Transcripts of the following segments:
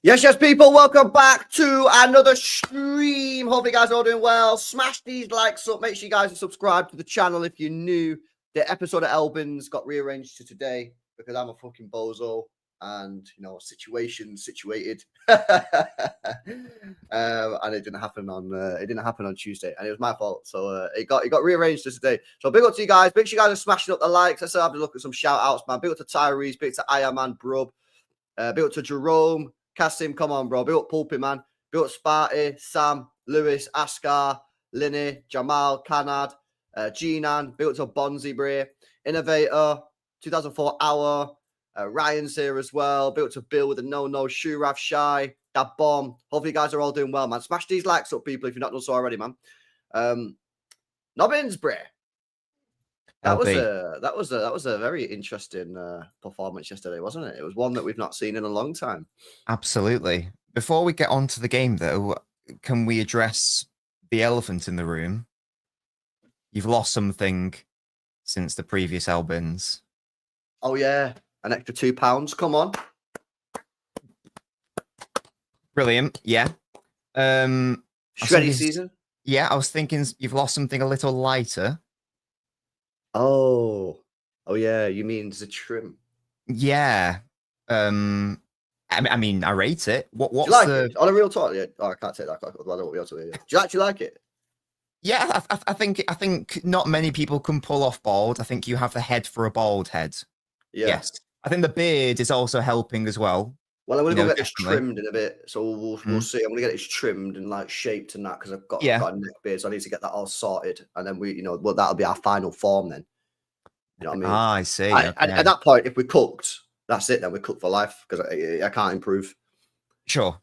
Yes, people, welcome back to another stream. Hope you guys are all doing well. Smash these likes up. Make sure you guys are subscribed to the channel if you're new. The episode of Albans got rearranged to today because I'm a fucking bozo and, situated. And it didn't happen on Tuesday, and it was my fault. So it got rearranged to today. So big up to you guys. Make sure you guys are smashing up the likes. Let's have a look at some shout outs, man. Big up to Tyrese, big up to Ironman Brub, big up to Jerome. Cassim, come on, bro. Big up Pulpy, man. Big up Sparty, Sam, Lewis, Askar, Linny, Jamal, Kanad, Ginan. Big up to Bonzi, Bray, Innovator, 2004 Hour. Ryan's here as well. Big up to Bill with the no, Shurav, Shy, that bomb. Hopefully you guys are all doing well, man. Smash these likes up, people, if you're not done so already, man. Nobbins, Bray. That was a very interesting performance yesterday, wasn't it? It was one that we've not seen in a long time. Absolutely. Before we get on to the game, though, can we address the elephant in the room? You've lost something since the previous Albans. Oh yeah, an extra £2. Come on. Brilliant. Yeah. Shreddy season. Yeah, I was thinking you've lost something a little lighter. Oh yeah, you mean the trim? Yeah. I mean, I rate it. What's do you like it? On a real talk? Yeah. Oh, I can't take that. I don't want to be able to hear you. Do you actually like it? Yeah, I think not many people can pull off bald. I think you have the head for a bald head. Yeah. Yes. I think the beard is also helping as well. Well, I'm going to go get this trimmed in a bit, so we'll see. I'm going to get it trimmed and like shaped and that because I've got a neck beard, so I need to get that all sorted, and then that'll be our final form then. You know what I mean? Ah, I see. And at that point, if we're cooked, that's it. Then we're cooked for life because I can't improve. Sure,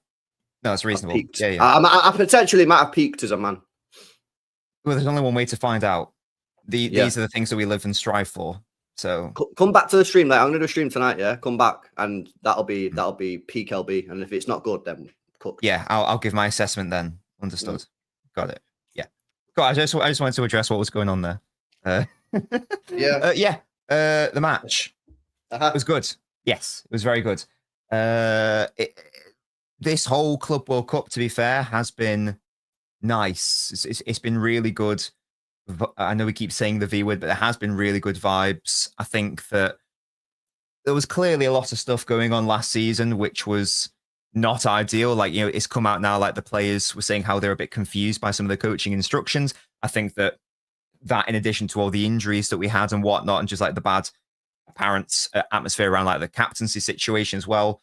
no, it's reasonable. Yeah. I potentially might have peaked as a man. Well, there's only one way to find out. These are the things that we live and strive for. So come back to the stream. Like I'm gonna do a stream tonight. Yeah, come back, and that'll be peak LB. And if it's not good, then cook. Yeah, I'll give my assessment then. Understood. Got it. Yeah. God, I just wanted to address what was going on there. The match was good. Yes, it was very good. This whole Club World Cup, to be fair, has been nice. It's been really good. I know we keep saying the V word, but there has been really good vibes. I think that there was clearly a lot of stuff going on last season, which was not ideal. Like, it's come out now, like the players were saying how they're a bit confused by some of the coaching instructions. I think that in addition to all the injuries that we had and whatnot, and just like the bad apparent atmosphere around like the captaincy situation as well,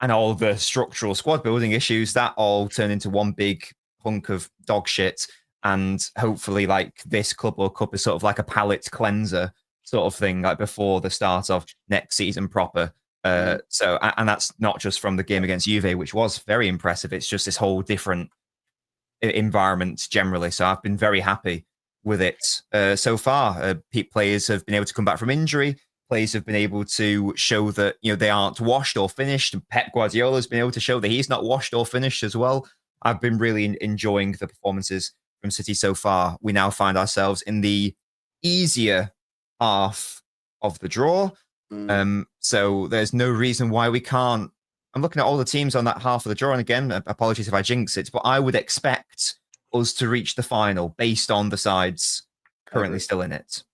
and all the structural squad building issues, that all turned into one big hunk of dog shit. And hopefully, like, this Club World Cup is sort of like a palate cleanser sort of thing, like before the start of next season proper. So, and that's not just from the game against Juve, which was very impressive. It's just this whole different environment generally. So I've been very happy with it so far. Players have been able to come back from injury. Players have been able to show that, they aren't washed or finished. And Pep Guardiola has been able to show that he's not washed or finished as well. I've been really enjoying the performances from City so far. We now find ourselves in the easier half of the draw. So there's no reason why we can't. I'm looking at all the teams on that half of the draw, and again, apologies if I jinx it, but I would expect us to reach the final based on the sides currently still in it.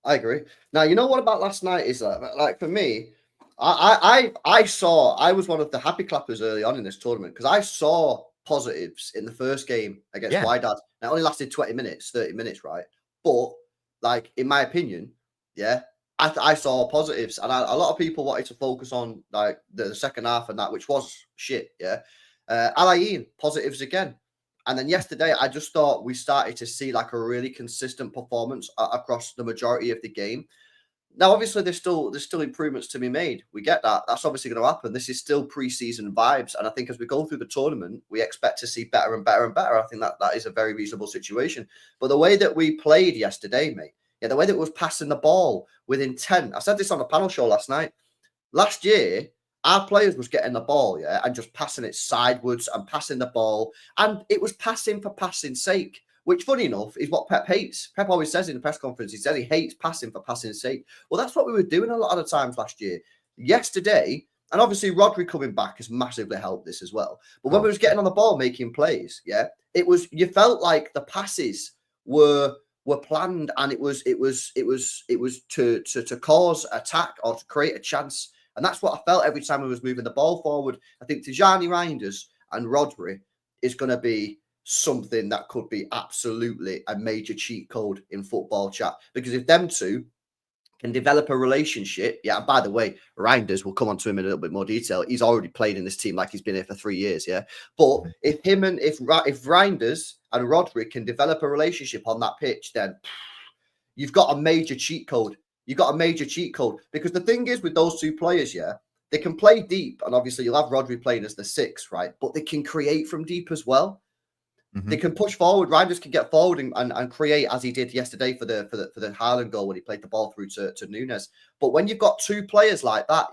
I agree. Now, you know what about last night is that, like, for me, I was one of the happy clappers early on in this tournament because I saw positives in the first game against Wydad. Now, it only lasted 20 minutes, 30 minutes, right? But, like, in my opinion, I saw positives. And a lot of people wanted to focus on, like, the second half and that, which was shit, Alain, positives again. And then yesterday, I just thought we started to see, like, a really consistent performance across the majority of the game. Now, obviously, there's still improvements to be made. We get that. That's obviously going to happen. This is still pre-season vibes. And I think as we go through the tournament, we expect to see better and better and better. I think that is a very reasonable situation. But the way that we played yesterday, mate, the way that we was passing the ball with intent. I said this on the panel show last night. Last year, our players was getting the ball, and just passing it sideways and passing the ball. And it was passing for passing's sake. Which, funny enough, is what Pep hates. Pep always says in the press conference, he says he hates passing for passing's sake. Well, that's what we were doing a lot of the times last year. Yesterday, And obviously, Rodri coming back has massively helped this as well. But when Oh, we was getting on the ball, making plays, you felt like the passes were planned, and it was to cause attack or to create a chance. And that's what I felt every time we was moving the ball forward. I think Tijjani, Reijnders and Rodri is going to be something that could be absolutely a major cheat code in football chat. Because if them two can develop a relationship, and by the way, Reijnders, will come on to him in a little bit more detail. He's already played in this team like he's been here for 3 years, But if Reijnders and Rodri can develop a relationship on that pitch, then you've got a major cheat code. You've got a major cheat code. Because the thing is with those two players, they can play deep, and obviously you'll have Rodri playing as the 6, right? But they can create from deep as well. They can push forward. Reijnders can get forward and create, as he did yesterday for the Haaland goal when he played the ball through to Nunes. But when you've got two players like that,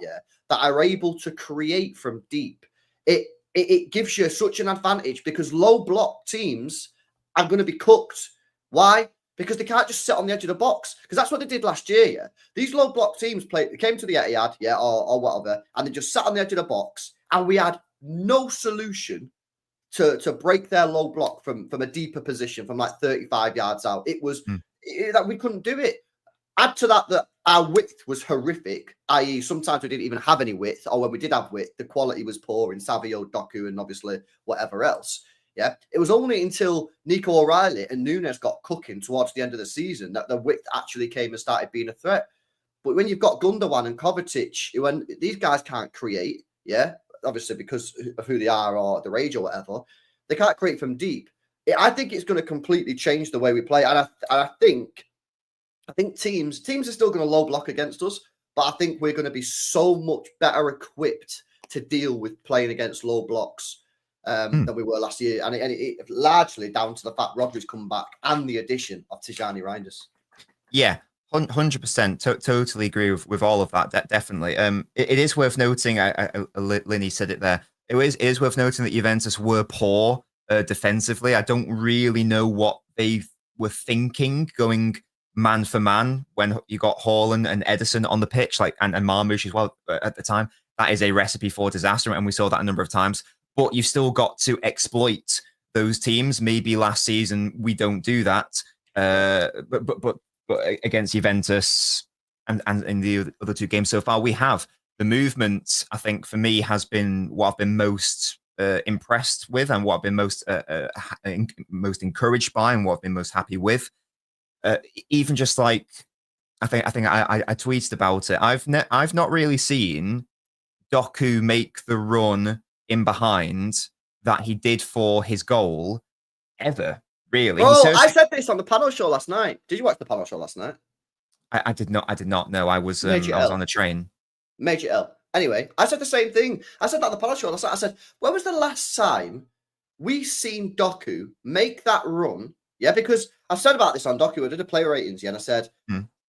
that are able to create from deep, it gives you such an advantage, because low block teams are going to be cooked. Why? Because they can't just sit on the edge of the box. Because that's what they did last year. These low block teams came to the Etihad, or whatever, and they just sat on the edge of the box, and we had no solution to break their low block from a deeper position, from like 35 yards out. It was that we couldn't do it. Add to that our width was horrific, i.e. sometimes we didn't even have any width, or when we did have width, the quality was poor in Savio, Doku, and obviously whatever else. It was only until Nico O'Reilly and Nunes got cooking towards the end of the season that the width actually came and started being a threat. But when you've got Gundogan and Kovacic, when these guys can't create, obviously because of who they are or their age or whatever, they can't create from deep. I think it's going to completely change the way we play. And I think teams are still going to low block against us, but I think we're going to be so much better equipped to deal with playing against low blocks than we were last year. And it largely down to the fact Rodri's come back and the addition of Tijjani Reijnders. Yeah. 100%. Totally agree with all of that. Definitely. It is worth noting. Linny said it there. It is worth noting that Juventus were poor defensively. I don't really know what they were thinking going man for man when you got Haaland and Edison on the pitch, and Marmoush as well at the time. That is a recipe for disaster, and we saw that a number of times. But you've still got to exploit those teams. Maybe last season we don't do that, but against Juventus and in the other two games so far, we have. The movement, I think, for me, has been what I've been most impressed with, and what I've been most encouraged by, and what I've been most happy with. Even just like, I think I tweeted about it. I've not really seen Doku make the run in behind that he did for his goal ever. Really? I said this on the panel show last night. Did you watch the panel show last night? I did not know. I was on the train. Major L. Anyway, I said the same thing. I said that on the panel show last night. I said, when was the last time we seen Doku make that run? Because I've said about this on Doku. I did a player ratings, and I said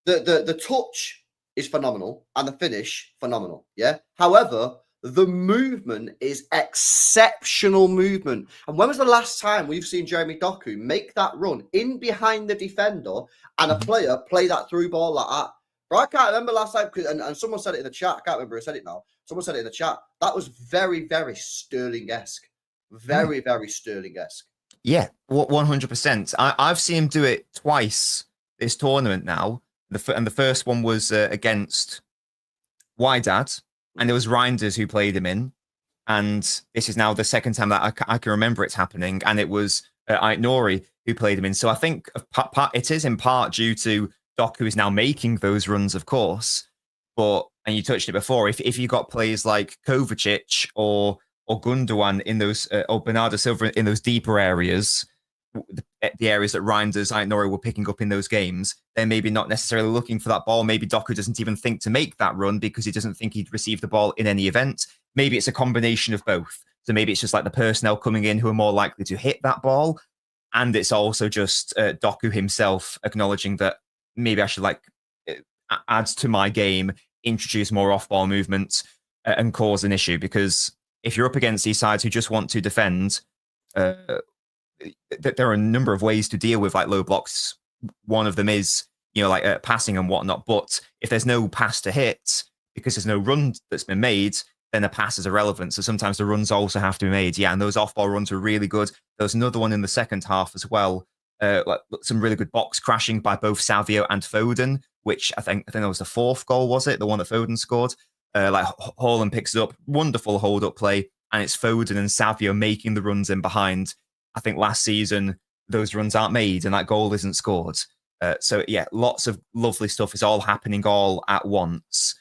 the touch is phenomenal and the finish phenomenal. However, the movement is exceptional movement. And when was the last time we've seen Jeremy Doku make that run in behind the defender and a player play that through ball like that? But I can't remember last time, and someone said it in the chat. I can't remember who said it now. Someone said it in the chat. That was very, very Sterling-esque. Very, very Sterling-esque. Yeah, 100%. I've seen him do it twice this tournament now. And the first one was against Wydad, and it was Reijnders who played him in. And this is now the second time that I can remember it's happening. And it was Aït-Nouri who played him in. So I think it is in part due to Doku is now making those runs, of course. And you touched it before, if you got players like Kovacic or Gundogan in those, or Bernardo Silva in those deeper areas, the areas that Reijnders, Aït-Nouri were picking up in those games, they're maybe not necessarily looking for that ball. Maybe Doku doesn't even think to make that run because he doesn't think he'd receive the ball in any event. Maybe it's a combination of both. So maybe it's just like the personnel coming in who are more likely to hit that ball. And it's also just Doku himself acknowledging that maybe I should add to my game, introduce more off-ball movement and cause an issue. Because if you're up against these sides who just want to defend, there are a number of ways to deal with low blocks. One of them is, passing and whatnot. But if there's no pass to hit because there's no run that's been made, then the passes are relevant. So sometimes the runs also have to be made. Yeah, and those off-ball runs were really good. There was another one in the second half as well. Like some really good box crashing by both Savio and Foden, which I think that was the fourth goal, was it? The one that Foden scored. Like Haaland picks it up. Wonderful hold-up play. And it's Foden and Savio making the runs in behind. I think last season, those runs aren't made and that goal isn't scored. So yeah, lots of lovely stuff is all happening all at once.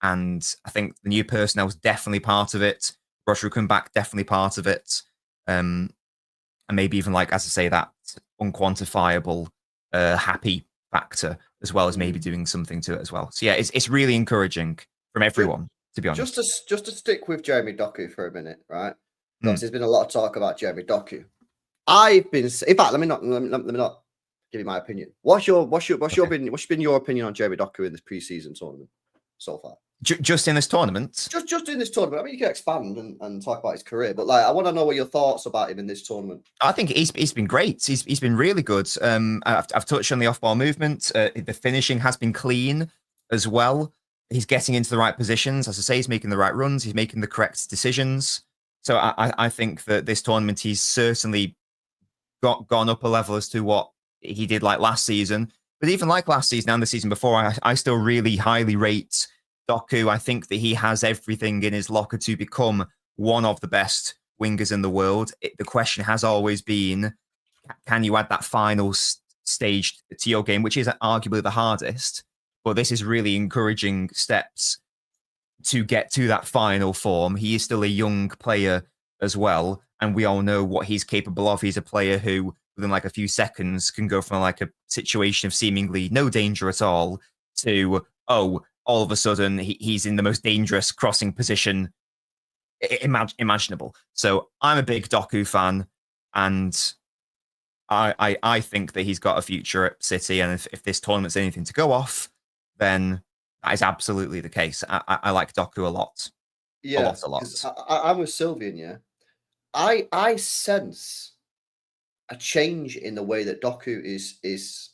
And I think the new personnel was definitely part of it. Roger come back, definitely part of it. And maybe even like, as I say, that unquantifiable happy factor, as well as maybe doing something to it as well. So yeah, it's really encouraging from everyone, to be honest. Just to stick with Jeremy Doku for a minute, right? Because there's been a lot of talk about Jeremy Doku. In fact, let me not give you my opinion. What's your opinion? What's been your opinion on Jeremy Doku in this preseason tournament so far? Just in this tournament? Just in this tournament. I mean, you can expand and talk about his career, but like, I want to know what your thoughts about him in this tournament. I think he's been great. He's been really good. I've touched on the off-ball movement. The finishing has been clean as well. He's getting into the right positions. As I say, he's making the right runs. He's making the correct decisions. So I think that this tournament, he's certainly gone up a level as to what he did like last season. But even like last season and the season before, I still really highly rate Doku. I think that he has everything in his locker to become one of the best wingers in the world. The question has always been, can you add that final stage to your game, which is arguably the hardest? But this is really encouraging steps to get to that final form. He is still a young player as well, and we all know what he's capable of. He's a player who, within like a few seconds, can go from like a situation of seemingly no danger at all to, all of a sudden he's in the most dangerous crossing position imaginable. So I'm a big Doku fan, and I think that he's got a future at City, and if this tournament's anything to go off, then that is absolutely the case. I like Doku a lot. Yeah, a lot. I'm with Sylvian. Yeah, I sense a change in the way that Doku is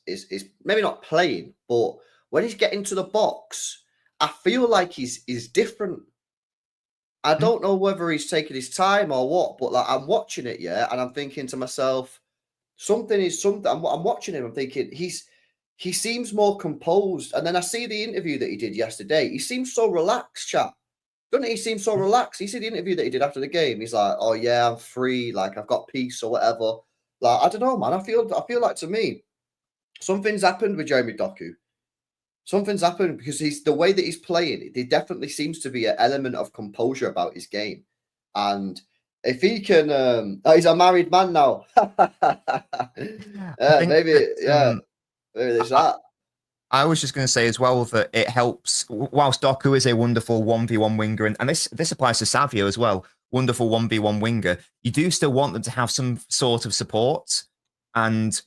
maybe not playing, but when he's getting to the box, I feel like he's different. I don't know whether he's taking his time or what, but like, I'm watching it, yeah, and I'm thinking to myself, something is something. I'm watching him. I'm thinking he seems more composed. And then I see the interview that he did yesterday. He seems so relaxed, chap. Doesn't he seem so relaxed? You see the interview that he did after the game. He's like, oh yeah, I'm free. Like, I've got peace or whatever. Like, I don't know, man. I feel like, to me, something's happened with Jeremy Doku. Something's happened because the way that he's playing, there definitely seems to be an element of composure about his game. And if he can, he's a married man now. Maybe there's that. I was just going to say as well that it helps, whilst Doku is a wonderful 1v1 winger, and this applies to Savio as well, wonderful 1v1 winger, you do still want them to have some sort of support. And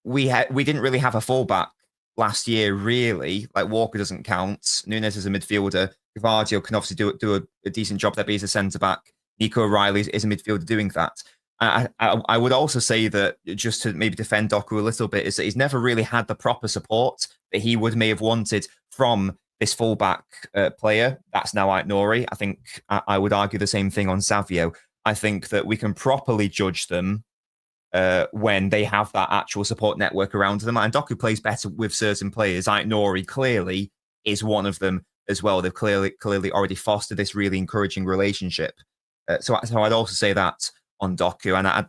we didn't really have a fullback last year, really. Like, Walker doesn't count. Nunes is a midfielder. Gvardio can obviously do a decent job there, but he's a centre-back. Nico O'Reilly is a midfielder doing that. I would also say that, just to maybe defend Doku a little bit, is that he's never really had the proper support that he may have wanted from this fullback player. That's now Aït-Nouri. I think I would argue the same thing on Savio. I think that we can properly judge them when they have that actual support network around them. And Doku plays better with certain players. Aït-Nouri clearly is one of them as well. They've clearly already fostered this really encouraging relationship. So I'd also say that on Doku, and I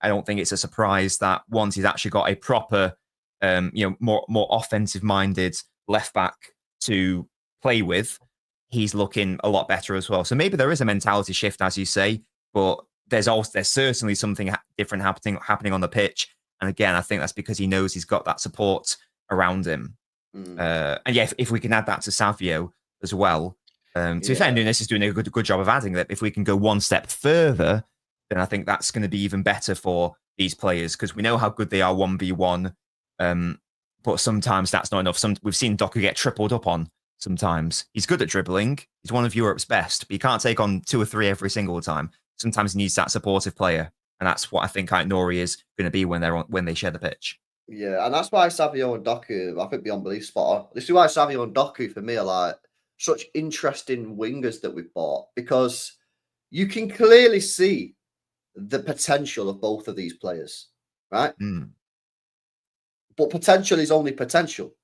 don't think it's a surprise that once he's actually got a proper, more offensive-minded left back to play with, he's looking a lot better as well. So maybe there is a mentality shift, as you say, but there's certainly something different happening on the pitch. And again, I think that's because he knows he's got that support around him. And yeah, if we can add that to Savio as well, to be fair, Nunes is doing a good job of adding that. If we can go one step further, then I think that's going to be even better for these players, because we know how good they are 1v1, but sometimes that's not enough. We've seen Doku get tripled up on sometimes. He's good at dribbling. He's one of Europe's best, but you can't take on 2 or 3 every single time. Sometimes he needs that supportive player, and that's what I think Aït-Nouri is going to be when they share the pitch. Yeah, and that's why Savio and Doku, I think, be on belief spot on. This is why Savio and Doku, for me, are like such interesting wingers that we've bought, because you can clearly see the potential of both of these players, right? But potential is only potential,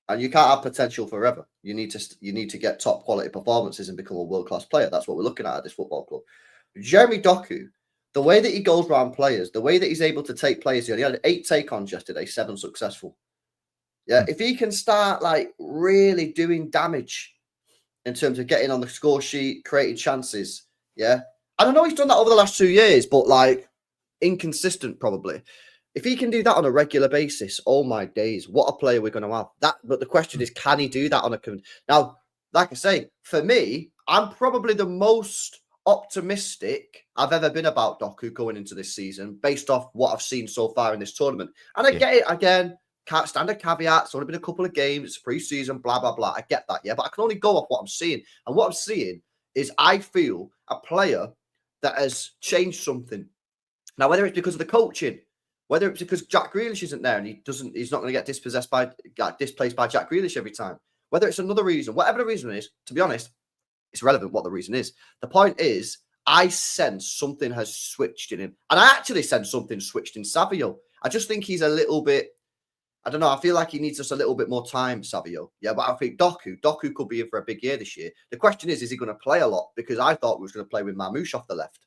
and you can't have potential forever. You need to get top quality performances and become a world-class player. That's what we're looking at this football club. Jeremy Doku, the way that he goes around players, the way that he's able to take players, he had 8 take-ons yesterday, 7 successful. Yeah, if he can start like really doing damage in terms of getting on the score sheet, creating chances, yeah. And I know he's done that over the last 2 years, but like inconsistent probably. If he can do that on a regular basis, oh my days, what a player we're going to have. But the question is, can he do that on a... Now, like I say, for me, I'm probably the most optimistic I've ever been about Doku going into this season, based off what I've seen so far in this tournament. And I get it, again, standard caveat, it's only been a couple of games, it's pre-season, blah, blah, blah. I get that, yeah, but I can only go off what I'm seeing. And what I'm seeing is I feel a player that has changed something. Now, whether it's because of the coaching, whether it's because Jack Grealish isn't there and he's not going to get displaced by Jack Grealish every time. Whether it's another reason, whatever the reason is, to be honest, it's irrelevant what the reason is. The point is, I sense something has switched in him. And I actually sense something switched in Savio. I just think he's a little bit, I don't know, I feel like he needs just a little bit more time, Savio. Yeah, but I think Doku could be in for a big year this year. The question is he going to play a lot? Because I thought we was going to play with Mamouche off the left,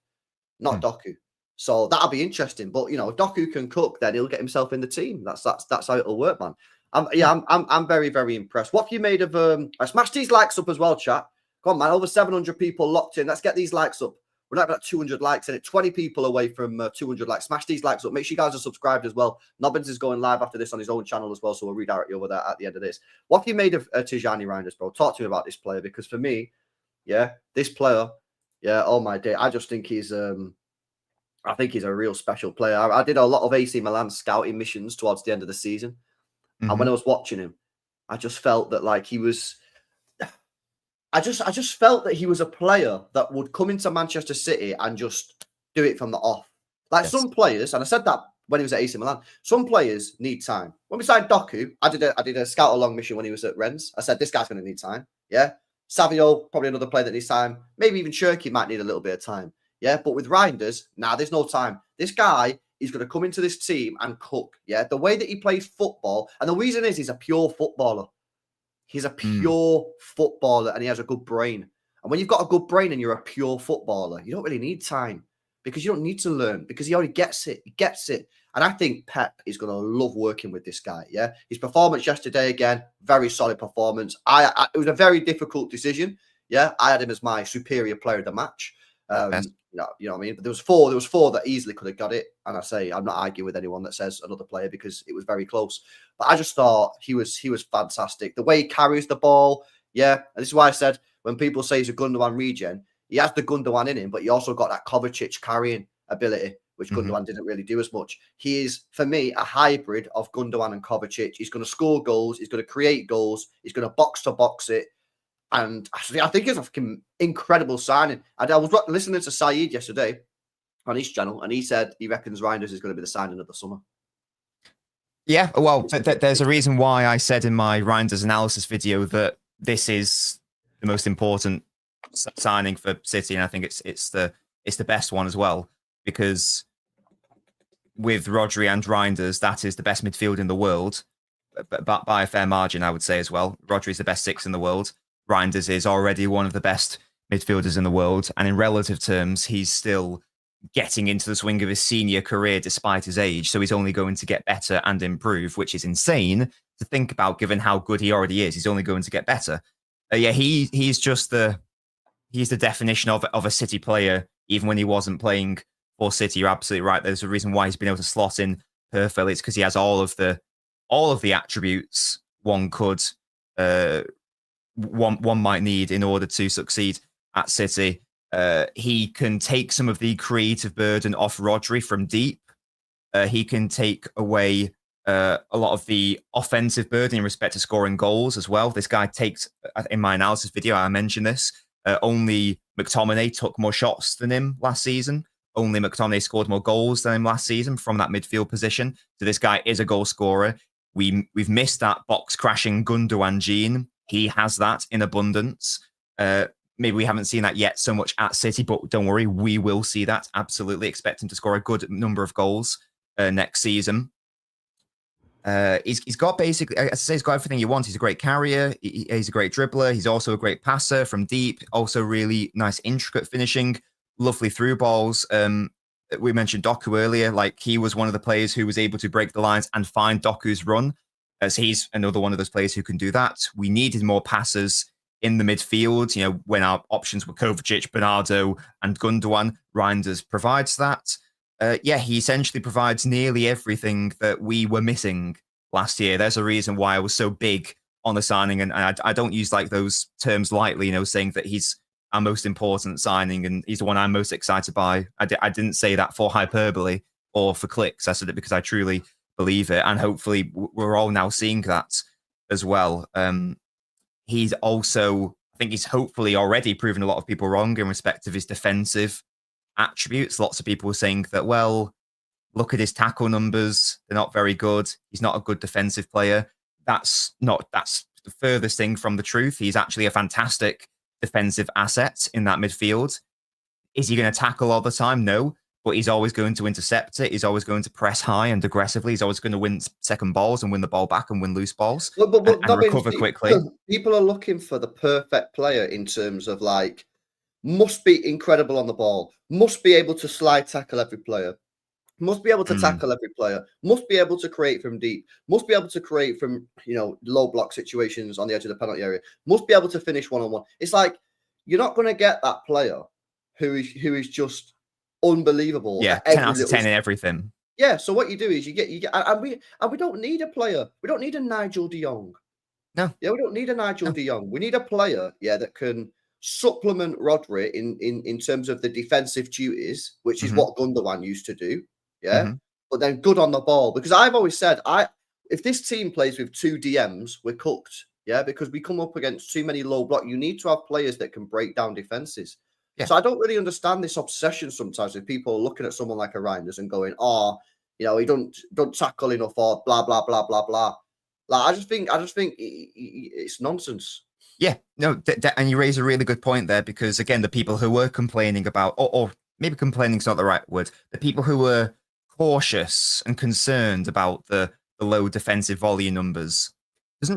not Doku. So that'll be interesting. But, you know, if Doku can cook, then he'll get himself in the team. That's how it'll work, man. I'm very, very impressed. What have you made of... I smashed these likes up as well, chat. Come on, man. Over 700 people locked in. Let's get these likes up. We're not about 200 likes in it. 20 people away from 200 likes. Smash these likes up. Make sure you guys are subscribed as well. Nobbins is going live after this on his own channel as well, so we'll redirect you over there at the end of this. What have you made of Tijjani Reijnders, bro? Talk to me about this player, because for me, yeah, this player, yeah, oh my day, I just think he's... I think he's a real special player. I did a lot of AC Milan scouting missions towards the end of the season. And when I was watching him, I just felt that like he was... I just felt that he was a player that would come into Manchester City and just do it from the off. Like some players, and I said that when he was at AC Milan, some players need time. When we signed Doku, I did a scout along mission when he was at Rennes. I said, this guy's going to need time. Yeah. Savio, probably another player that needs time. Maybe even Cherky might need a little bit of time. Yeah, but with Reijnders, there's no time. This guy is going to come into this team and cook. Yeah, the way that he plays football, and the reason is he's a pure footballer. He's a pure footballer, and he has a good brain. And when you've got a good brain and you're a pure footballer, you don't really need time, because you don't need to learn, because he already gets it. He gets it. And I think Pep is going to love working with this guy. Yeah, his performance yesterday, again, very solid performance. It was a very difficult decision. Yeah, I had him as my superior player of the match. You know what I mean? But there was four that easily could have got it. And I say, I'm not arguing with anyone that says another player, because it was very close. But I just thought he was fantastic. The way he carries the ball, yeah. And this is why I said, when people say he's a Gundogan regen, he has the Gundogan in him, but he also got that Kovacic carrying ability, which Gundogan didn't really do as much. He is, for me, a hybrid of Gundogan and Kovacic. He's going to score goals. He's going to create goals. He's going to box it. And I think it's an incredible signing. And I was listening to Saeed yesterday on his channel, and he said he reckons Reijnders is going to be the signing of the summer. Yeah, well, there's a reason why I said in my Reijnders analysis video that this is the most important signing for City, and I think it's the best one as well, because with Rodri and Reijnders, that is the best midfield in the world, but by a fair margin, I would say as well. Rodri is the best 6 in the world. Reijnders is already one of the best midfielders in the world, and in relative terms, he's still getting into the swing of his senior career despite his age, so he's only going to get better and improve, which is insane to think about given how good he already is. He's only going to get better. Yeah, he's the definition of a City player, even when he wasn't playing for City. You're absolutely right. There's a reason why he's been able to slot in perfectly. It's because he has all of the attributes one could one might need in order to succeed at City. He can take some of the creative burden off Rodri from deep. He can take away a lot of the offensive burden in respect to scoring goals as well. This guy takes, in my analysis video, I mentioned this, only McTominay took more shots than him last season. Only McTominay scored more goals than him last season from that midfield position. So this guy is a goal scorer. We've missed that box crashing Gundogan gene he has that in abundance. Maybe we haven't seen that yet so much at City, but don't worry, we will see that. Absolutely expect him to score a good number of goals next season. He's got basically, as I say, he's got everything you want. He's a great carrier. He's a great dribbler. He's also a great passer from deep. Also, really nice, intricate finishing. Lovely through balls. We mentioned Doku earlier. Like, he was one of the players who was able to break the lines and find Doku's run. As he's another one of those players who can do that. We needed more passers in the midfield. You know, when our options were Kovacic, Bernardo, and Gundogan, Reijnders provides that. He essentially provides nearly everything that we were missing last year. There's a reason why I was so big on the signing, and I don't use like those terms lightly, you know, saying that he's our most important signing and he's the one I'm most excited by. I didn't say that for hyperbole or for clicks. I said it because I truly believe it, and hopefully we're all now seeing that as well. He's also, I think he's hopefully already proven a lot of people wrong in respect of his defensive attributes. Lots of people were saying that, well, look at his tackle numbers. They're not very good. He's not a good defensive player. That's the furthest thing from the truth. He's actually a fantastic defensive asset in that midfield. Is he going to tackle all the time? No, but he's always going to intercept it. He's always going to press high and aggressively. He's always going to win second balls and win the ball back and win loose balls and recover quickly. People are looking for the perfect player in terms of like, must be incredible on the ball, must be able to slide tackle every player, must be able to tackle every player, must be able to create from deep, must be able to create from, you know, low block situations on the edge of the penalty area, must be able to finish one-on-one. It's like, you're not going to get that player who is just unbelievable. Yeah, 10 out of 10 in everything. Yeah, so what you do is you get, and we don't need a player. We don't need a Nigel de Jong. No. Yeah, we don't need a Nigel de Jong. We need a player, that can supplement Rodri in terms of the defensive duties, which is what Gundogan used to do. Yeah, but then good on the ball. Because I've always said, if this team plays with two DMs, we're cooked. Yeah, because we come up against too many low block. You need to have players that can break down defenses. Yeah. So I don't really understand this obsession sometimes with people looking at someone like a Reijnders and going, "Oh, you know, he don't tackle enough," or blah blah blah blah blah. Like I just think it's nonsense. Yeah, no, and you raise a really good point there, because again, the people who were complaining about, or maybe complaining is not the right word, the people who were cautious and concerned about the low defensive volume numbers it's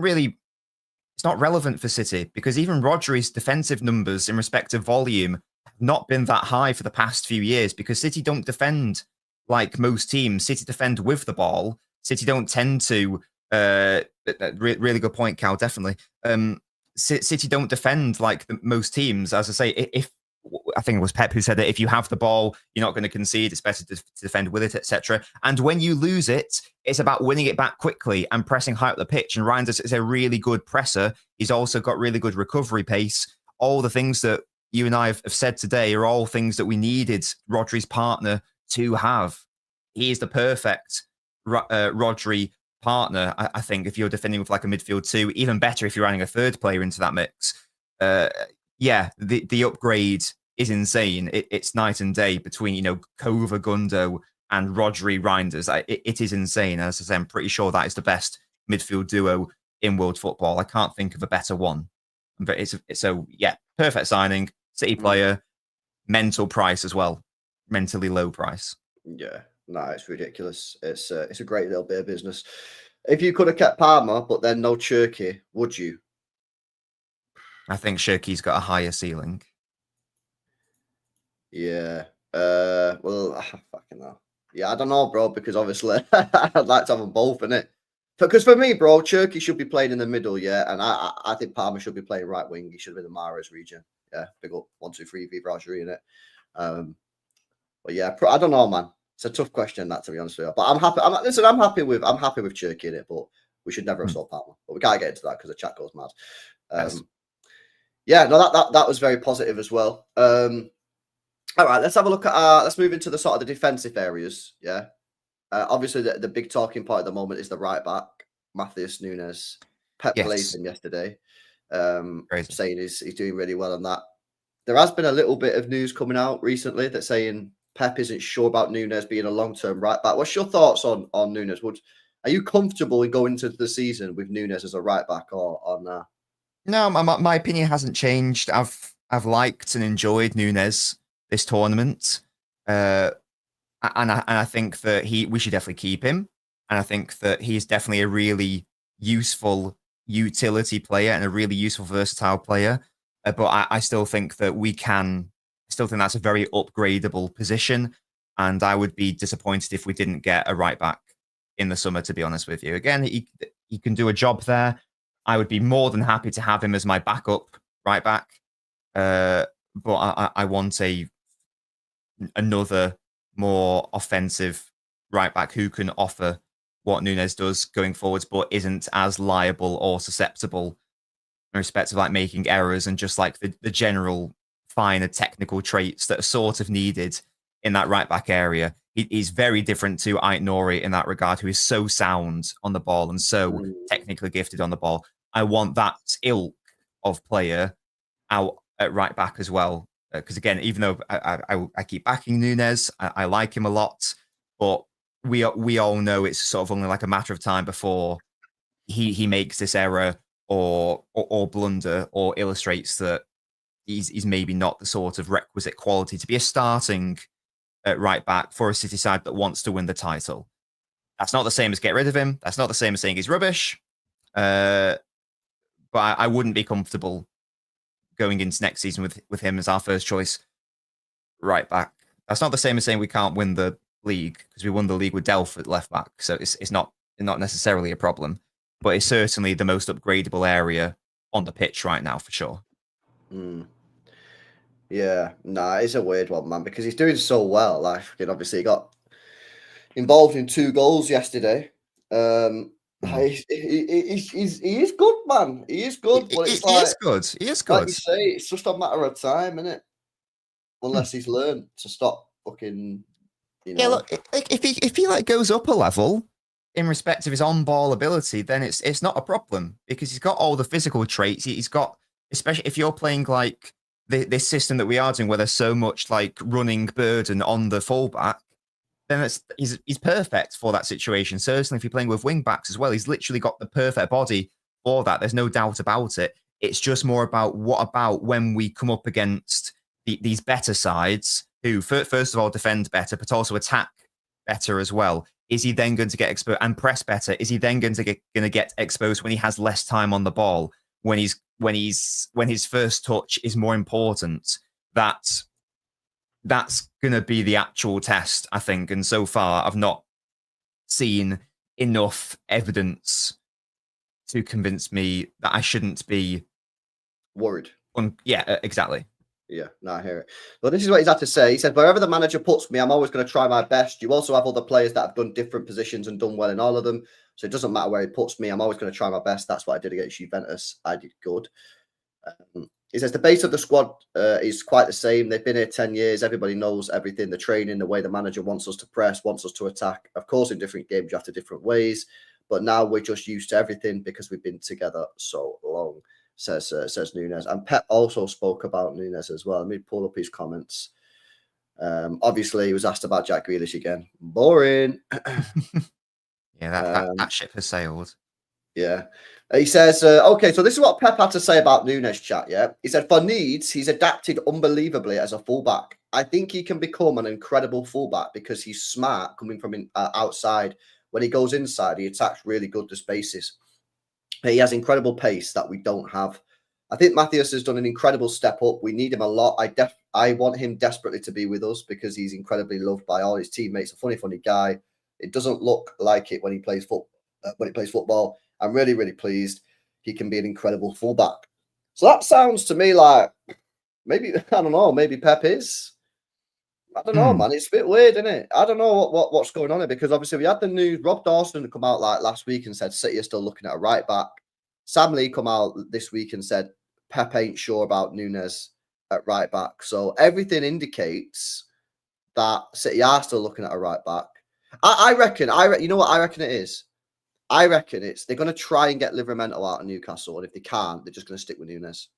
not relevant for City, because even Rodri's defensive numbers in respect of volume have not been that high for the past few years, because City don't defend like most teams. City defend with the ball. City don't tend to, really good point, Cal, definitely. City don't defend like most teams. As I say, if I think it was Pep who said that if you have the ball, you're not going to concede. It's better to defend with it, etc. And when you lose it, it's about winning it back quickly and pressing high up the pitch. And Reijnders is a really good presser. He's also got really good recovery pace. All the things that you and I have said today are all things that we needed Rodri's partner to have. He is the perfect Rodri partner, I think, if you're defending with like a midfield two. Even better if you're adding a third player into that mix. The upgrade is insane. It's night and day between, you know, Kova, Gundo, and Rodri Reijnders. It is insane. As I say, I'm pretty sure that is the best midfield duo in world football. I can't think of a better one. But perfect signing, City player, mental price as well, mentally low price. Yeah, no, it's ridiculous. It's a great little bit of business. If you could have kept Palmer, but then no Cherky, would you? I think Cherky's got a higher ceiling. Yeah. Fucking hell. Yeah, I don't know, bro, because obviously I'd like to have them both in it. Because for me, bro, Cherky should be playing in the middle, yeah, and I think Palmer should be playing right wing. He should have been the Mahrez region. Yeah, big up 1, 2, 3 Viva in it. But yeah, I don't know, man. It's a tough question, that, to be honest with you. But I'm happy. I'm happy with Cherky in it, but we should never have sold Palmer. But we can't get into that because the chat goes mad. Yes. Yeah, no, that was very positive as well. All right, let's have a look at let's move into the sort of the defensive areas. Yeah. Obviously, the big talking point at the moment is the right back, Matheus Nunes. Pep plays him yesterday, saying he's doing really well on that. There has been a little bit of news coming out recently that's saying Pep isn't sure about Nunes being a long-term right back. What's your thoughts on Nunes? Are you comfortable in going into the season with Nunes as a right back or not? No, my opinion hasn't changed. I've liked and enjoyed Nunes this tournament, and I think that we should definitely keep him. And I think that he's definitely a really useful utility player and a really useful versatile player. But I still think that I still think that's a very upgradable position. And I would be disappointed if we didn't get a right back in the summer, to be honest with you. Again, he can do a job there. I would be more than happy to have him as my backup right back. But I want another more offensive right back who can offer what Nunes does going forwards, but isn't as liable or susceptible in respect of like making errors and just like the general finer technical traits that are sort of needed in that right back area. He's very different to Ait Nori in that regard, who is so sound on the ball and so technically gifted on the ball. I want that ilk of player out at right back as well. Because again, even though I keep backing Nunes, I like him a lot, but we all know it's sort of only like a matter of time before he makes this error or blunder or illustrates that he's maybe not the sort of requisite quality to be a starting right back for a City side that wants to win the title. That's not the same as get rid of him. That's not the same as saying he's rubbish. But I wouldn't be comfortable going into next season with him as our first choice right back. That's not the same as saying we can't win the league because we won the league with Delph at left back. So it's not necessarily a problem, but it's certainly the most upgradable area on the pitch right now for sure. Yeah, nah, it's a weird one, man, because he's doing so well. Like, obviously, he got involved in 2 goals yesterday. He is good, man. He is good, but it's he is good. He is good. Like you say, it's just a matter of time, isn't it? Unless he's learned to stop fucking, Yeah, look, if he like goes up a level in respect of his on-ball ability, then it's not a problem because he's got all the physical traits. He's got, especially if you're playing like this system that we are doing, where there's so much like running burden on the fullback, then he's perfect for that situation. Certainly, if you're playing with wing backs as well, he's literally got the perfect body for that. There's no doubt about it. It's just more about what about when we come up against these better sides who, first of all, defend better, but also attack better as well. Is he then going to get exposed and press better? Is he then going to get exposed when he has less time on the ball? When his first touch is more important? That's going to be the actual test, I think. And so far, I've not seen enough evidence to convince me that I shouldn't be worried. Yeah, exactly. Yeah, no, I hear it. Well, this is what he's had to say. He said, wherever the manager puts me, I'm always going to try my best. You also have other players that have done different positions and done well in all of them. So it doesn't matter where he puts me. I'm always going to try my best. That's what I did against Juventus. I did good. He says, the base of the squad is quite the same. They've been here 10 years. Everybody knows everything. The training, the way the manager wants us to press, wants us to attack. Of course, in different games, you have to different ways. But now we're just used to everything because we've been together so long. Says Nunes. And Pep also spoke about Nunes as well. Let me pull up his comments. Obviously, he was asked about Jack Grealish again. Boring. Yeah, that ship has sailed. Yeah. He says, okay, so this is what Pep had to say about Nunes, chat, yeah? He said, for needs, he's adapted unbelievably as a fullback. I think he can become an incredible fullback because he's smart coming from outside. When he goes inside, he attacks really good to spaces. He has incredible pace that we don't have. I think Matthias has done an incredible step up. We need him a lot. I want him desperately to be with us because he's incredibly loved by all his teammates. A funny guy. It doesn't look like it when he plays football. I'm really, really pleased. He can be an incredible fullback. So that sounds to me like maybe, I don't know, maybe Pep is. I don't know, man. It's a bit weird, isn't it? I don't know what's going on here because obviously we had the news. Rob Dawson come out like last week and said City are still looking at a right back. Sam Lee come out this week and said Pep ain't sure about Nunes at right back. So everything indicates that City are still looking at a right back. I reckon, you know what I reckon it is? I reckon they're going to try and get Livramento out of Newcastle, and if they can't, they're just going to stick with Nunes.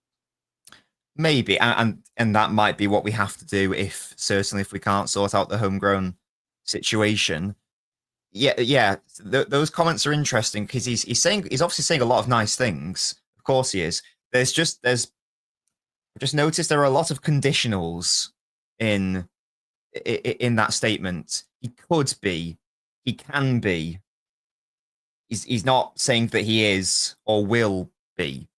Maybe, and that might be what we have to do if we can't sort out the homegrown situation. Yeah. Those comments are interesting because he's obviously saying a lot of nice things. Of course he is. I've just noticed there are a lot of conditionals in that statement. He could be, he can be. He's not saying that he is or will be.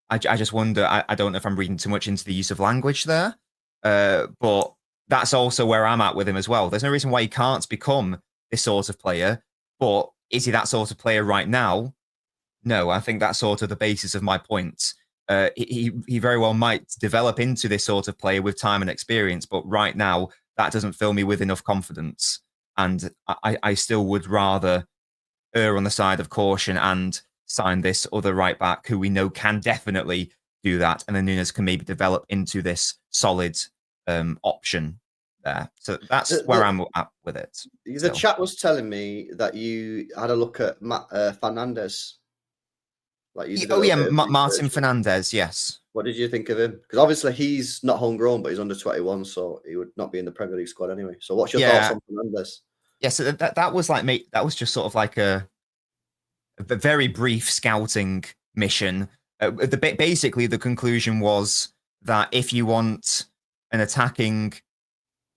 I just wonder. I don't know if I'm reading too much into the use of language there, but that's also where I'm at with him as well. There's no reason why he can't become this sort of player, but is he that sort of player right now? No, I think that's sort of the basis of my point. He very well might develop into this sort of player with time and experience, but right now that doesn't fill me with enough confidence, and I still would rather err on the side of caution and sign this other right back who we know can definitely do that, and then Nunes can maybe develop into this solid option there. So that's where I'm at with it. The chat was telling me that you had a look at Fernandez. Like Martin Fernandez, yes. What did you think of him? Because obviously he's not homegrown, but he's under 21, so he would not be in the Premier League squad anyway. So what's your thoughts on Fernandez? Yeah, so that was like that was just sort of like a very brief scouting mission. Basically, the conclusion was that if you want an attacking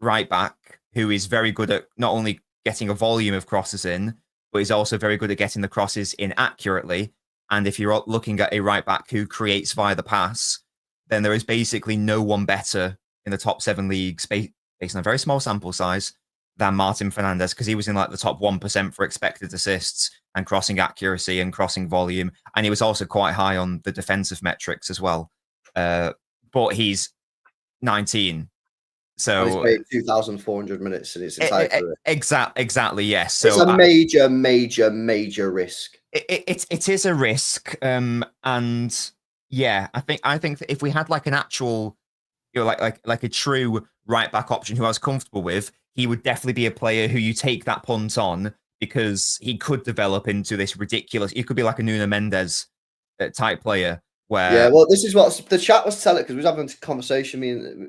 right back who is very good at not only getting a volume of crosses in, but is also very good at getting the crosses in accurately, and if you're looking at a right back who creates via the pass, then there is basically no one better in the top 7 leagues, based on a very small sample size, than Martin Fernandez, because he was in like the top 1% for expected assists and crossing accuracy and crossing volume. And he was also quite high on the defensive metrics as well. But he's 19. So he's played 2,400 minutes in his entire career. Exactly, yes. So it's a major risk. It is a risk. And yeah, I think that if we had like an actual, like a true right back option who I was comfortable with, he would definitely be a player who you take that punt on, because he could develop into this ridiculous. He could be like a Nuno Mendes type player. Where well, this is what the chat was telling, because we was having a conversation.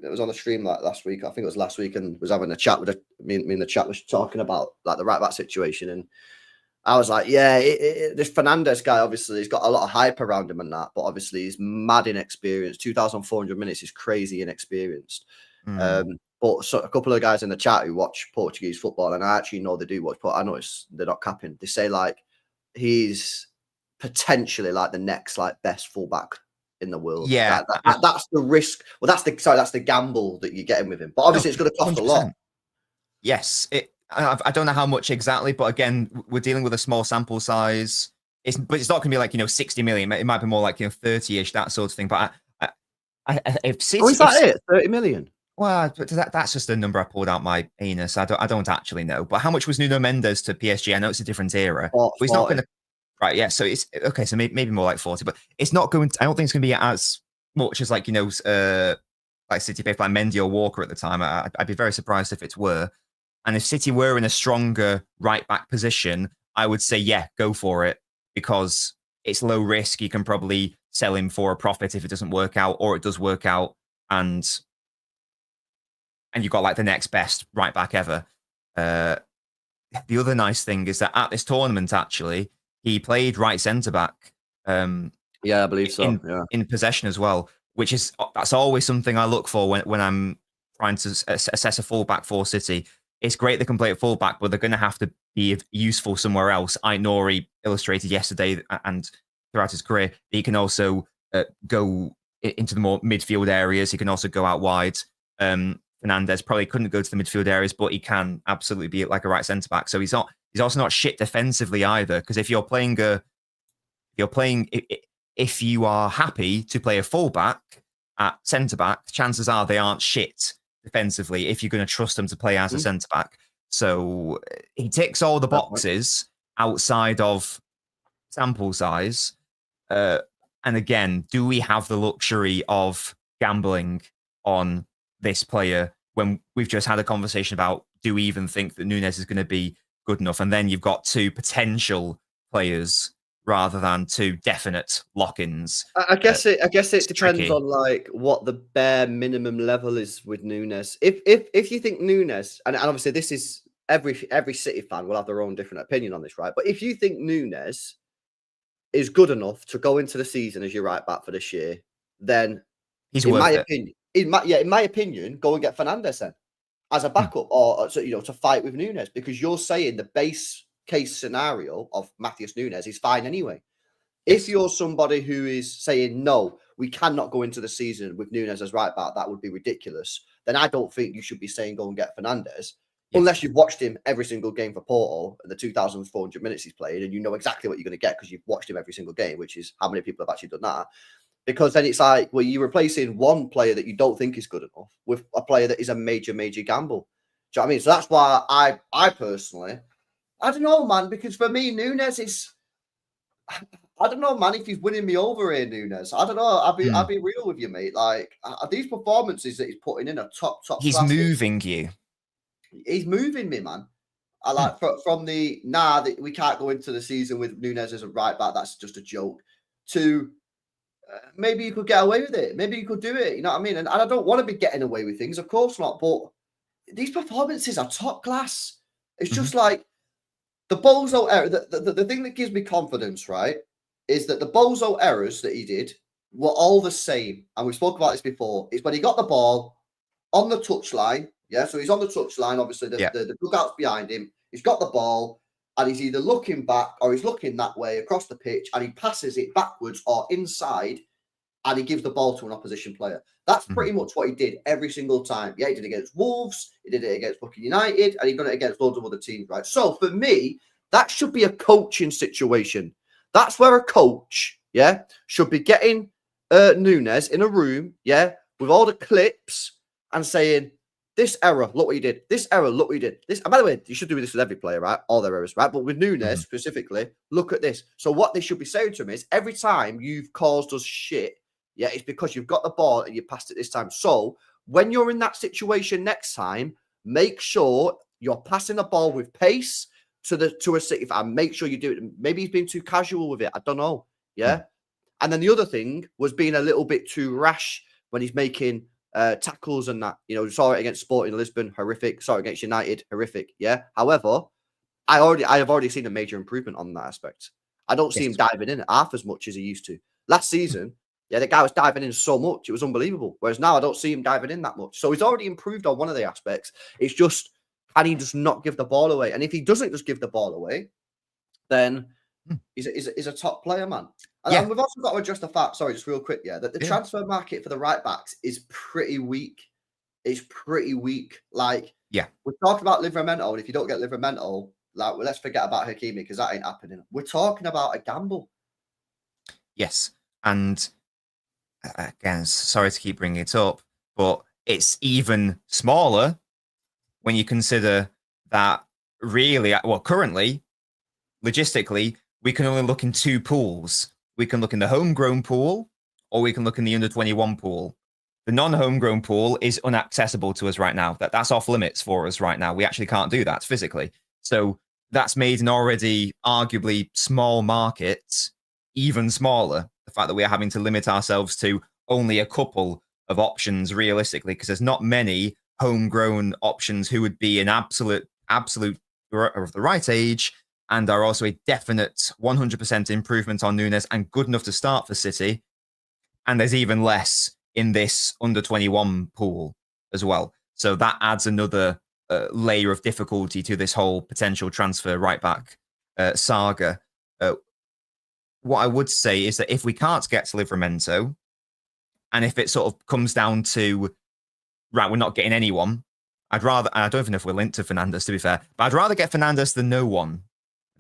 It was on the stream like last week. I think it was last week, and was having a chat with me and the chat was talking about like the right back situation, and I was like, yeah, this Fernandez guy, obviously, he's got a lot of hype around him and that, but obviously he's mad inexperienced. 2,400 minutes is crazy inexperienced. But so a couple of guys in the chat who watch Portuguese football, and I actually know they do watch, but I know they're not capping. They say like he's potentially like the next like best fullback in the world. Yeah, that's the risk. Well, that's the gamble that you're getting with him. But obviously, it's going to cost 100%. A lot. Yes, I don't know how much exactly, but again, we're dealing with a small sample size. But it's not going to be like 60 million. It might be more like 30ish, that sort of thing. But if City, is that it? 30 million. Well, that's just a number I pulled out my anus. I don't actually know. But how much was Nuno Mendes to PSG? I know it's a different era. But he's not going to. Right, yeah. So it's okay. So maybe more like 40, but it's not going to. I don't think it's going to be as much as like like City paid like Mendy or Walker at the time. I'd be very surprised if it were. And if City were in a stronger right back position, I would say yeah, go for it, because it's low risk. You can probably sell him for a profit if it doesn't work out, or it does work out, and you've got like the next best right back ever. The other nice thing is that at this tournament, actually, he played right centre back. Yeah, I believe so. In possession as well, that's always something I look for when I'm trying to assess a fullback for City. It's great they can play at fullback, but they're going to have to be useful somewhere else. Nori illustrated yesterday and throughout his career, he can also go into the more midfield areas. He can also go out wide. Fernandez probably couldn't go to the midfield areas, but he can absolutely be like a right centre back. So he's also not shit defensively either. Because if you are happy to play a fullback at centre back, chances are they aren't shit defensively if you're going to trust them to play as a centre back. So he ticks all the boxes outside of sample size. And again, do we have the luxury of gambling on this player when we've just had a conversation about, do we even think that Nunes is going to be good enough? And then you've got 2 potential players rather than 2 definite lock-ins. I guess it depends tricky on like what the bare minimum level is with Nunes. If you think Nunes, and obviously this is every City fan will have their own different opinion on this, right? But if you think Nunes is good enough to go into the season as your right back for this year, then he's in worth my it. opinion, in my opinion, go and get Fernandes then as a backup, or to fight with Nunes, because you're saying the base case scenario of Matheus Nunes is fine anyway. Yes. If you're somebody who is saying no, we cannot go into the season with Nunes as right back, that would be ridiculous, then I don't think you should be saying go and get Fernandes. Unless you've watched him every single game for Porto, the 2,400 minutes he's played, and you know exactly what you're going to get because you've watched him every single game, which is how many people have actually done that. Because then it's like, well, you're replacing one player that you don't think is good enough with a player that is a major, major gamble. Do you know what I mean? So that's why I personally, I don't know, man, because for me, Nunes is, I don't know, man, if he's winning me over here, Nunes. I don't know. I'll be real with you, mate. Like, these performances that he's putting in are top He's class. moving you. He's moving me, man. I like from the that we can't go into the season with Nunes as a right back. That's just a joke. To maybe you could get away with it. Maybe you could do it. You know what I mean? And I don't want to be getting away with things, of course not. But these performances are top class. It's just like the Bozo error. The thing that gives me confidence, right, is that the Bozo errors that he did were all the same. And we spoke about this before. It's when he got the ball on the touchline. Yeah, so he's on the touchline. Obviously, the dugout's behind him. He's got the ball, and he's either looking back or he's looking that way across the pitch, and he passes it backwards or inside, and he gives the ball to an opposition player. That's pretty much what he did every single time. Yeah, he did it against Wolves, he did it against fucking United, and he done it against loads of other teams, right? So for me, that should be a coaching situation. That's where a coach, should be getting Nunes in a room, with all the clips and saying, this error, look what you did. This error, look what you did. This, and by the way, you should do this with every player, right? All their errors, right? But with Nunes specifically, look at this. So what they should be saying to him is, every time you've caused us shit, it's because you've got the ball and you passed it this time. So when you're in that situation next time, make sure you're passing the ball with pace to a City fan. Make sure you do it. Maybe he's been too casual with it. I don't know. Yeah. And then the other thing was being a little bit too rash when he's making tackles and that. You know, saw it against Sporting Lisbon, horrific. Saw it against United, horrific. Yeah. However, I have already seen a major improvement on that aspect. I don't see him diving in half as much as he used to. Last season, the guy was diving in so much, it was unbelievable. Whereas now I don't see him diving in that much. So he's already improved on one of the aspects. It's just, can he just not give the ball away? And if he doesn't just give the ball away, then he's a top player, man. And we've also got to address the fact, sorry, just real quick, that the transfer market for the right backs is pretty weak. It's pretty weak. Like, we're talking about Livramento, and if you don't get Livramento, like, well, let's forget about Hakimi because that ain't happening. We're talking about a gamble. Yes. And again, sorry to keep bringing it up, but it's even smaller when you consider that really, well, currently, logistically, we can only look in two pools. We can look in the homegrown pool, or we can look in the under-21 pool. The non-homegrown pool is inaccessible to us right now. That's off limits for us right now. We actually can't do that physically. So that's made an already arguably small market even smaller. The fact that we're having to limit ourselves to only a couple of options realistically, because there's not many homegrown options who would be an absolute of the right age and are also a definite 100% improvement on Nunes and good enough to start for City. And there's even less in this under-21 pool as well. So that adds another layer of difficulty to this whole potential transfer right-back saga. What I would say is that if we can't get to Livramento, and if it sort of comes down to, right, we're not getting anyone, I'd rather, I don't even know if we're linked to Fernandes, to be fair, but I'd rather get Fernandes than no one,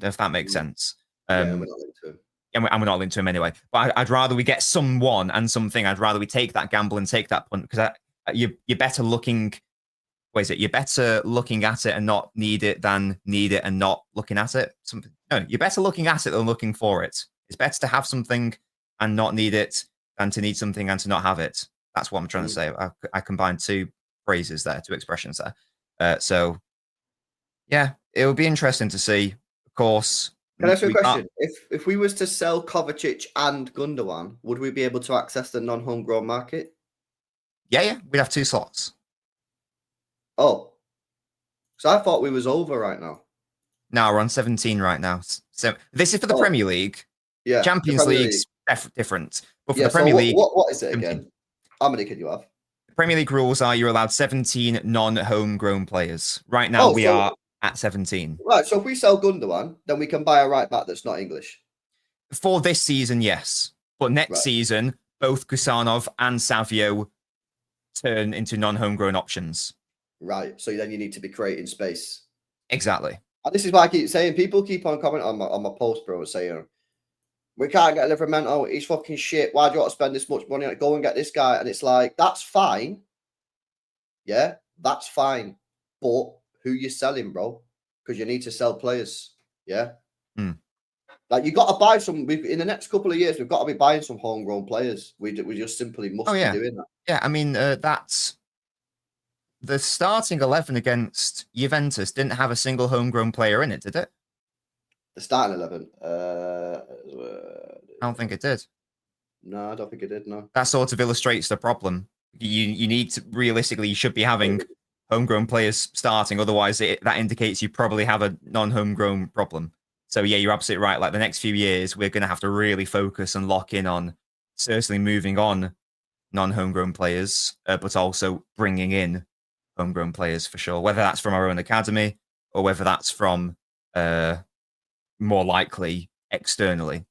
if that makes sense. We're not linked to him. And we're not linked to him anyway. But I'd rather we get someone and something. I'd rather we take that gamble and take that punt, because you're better looking. What is it? You're better looking at it and not need it than need it and not looking at it. No, you're better looking at it than looking for it. It's better to have something and not need it than to need something and to not have it. That's what I'm trying to say. I combined two phrases there, two expressions there. So, yeah, it will be interesting to see. Of course. Can I ask you a question? If we was to sell Kovacic and Gundogan, would we be able to access the non-homegrown market? Yeah, we'd have two slots. Oh, so I thought we was over right now. No, we're on 17 right now. So this is for the Premier League. Yeah, Champions League's different. But for Yeah. the So Premier League, what is it again? How many can you have? the Premier League rules are you're allowed 17 non-homegrown players. Right now, Oh, we so are at 17. right. So if we sell Gundogan, then we can buy a right back that's not English. For this season, yes. But next Right. season, both Kusanov and Savio turn into non-homegrown options. Right. So then you need to be creating space. Exactly. And this is why I keep saying, people keep on commenting on my post, bro, saying, we can't get Livramento. He's fucking shit. Why do you want to spend this much money on it? Go and get this guy. And it's like, that's fine. Yeah, that's fine. But who you selling, bro? Because you need to sell players. Yeah. Like, you got to buy some. In the next couple of years, we've got to be buying some homegrown players. We just simply must be doing that. Yeah, I mean, that's the starting 11 against Juventus didn't have a single homegrown player in it, did it? The starting 11. I don't think it did. No, I don't think it did. No. That sort of illustrates the problem. You need to, realistically, you should be having homegrown players starting. Otherwise, that indicates you probably have a non-homegrown problem. So yeah, you're absolutely right. Like the next few years, we're going to have to really focus and lock in on certainly moving on non-homegrown players, but also bringing in homegrown players for sure. Whether that's from our own academy or whether that's from more likely externally.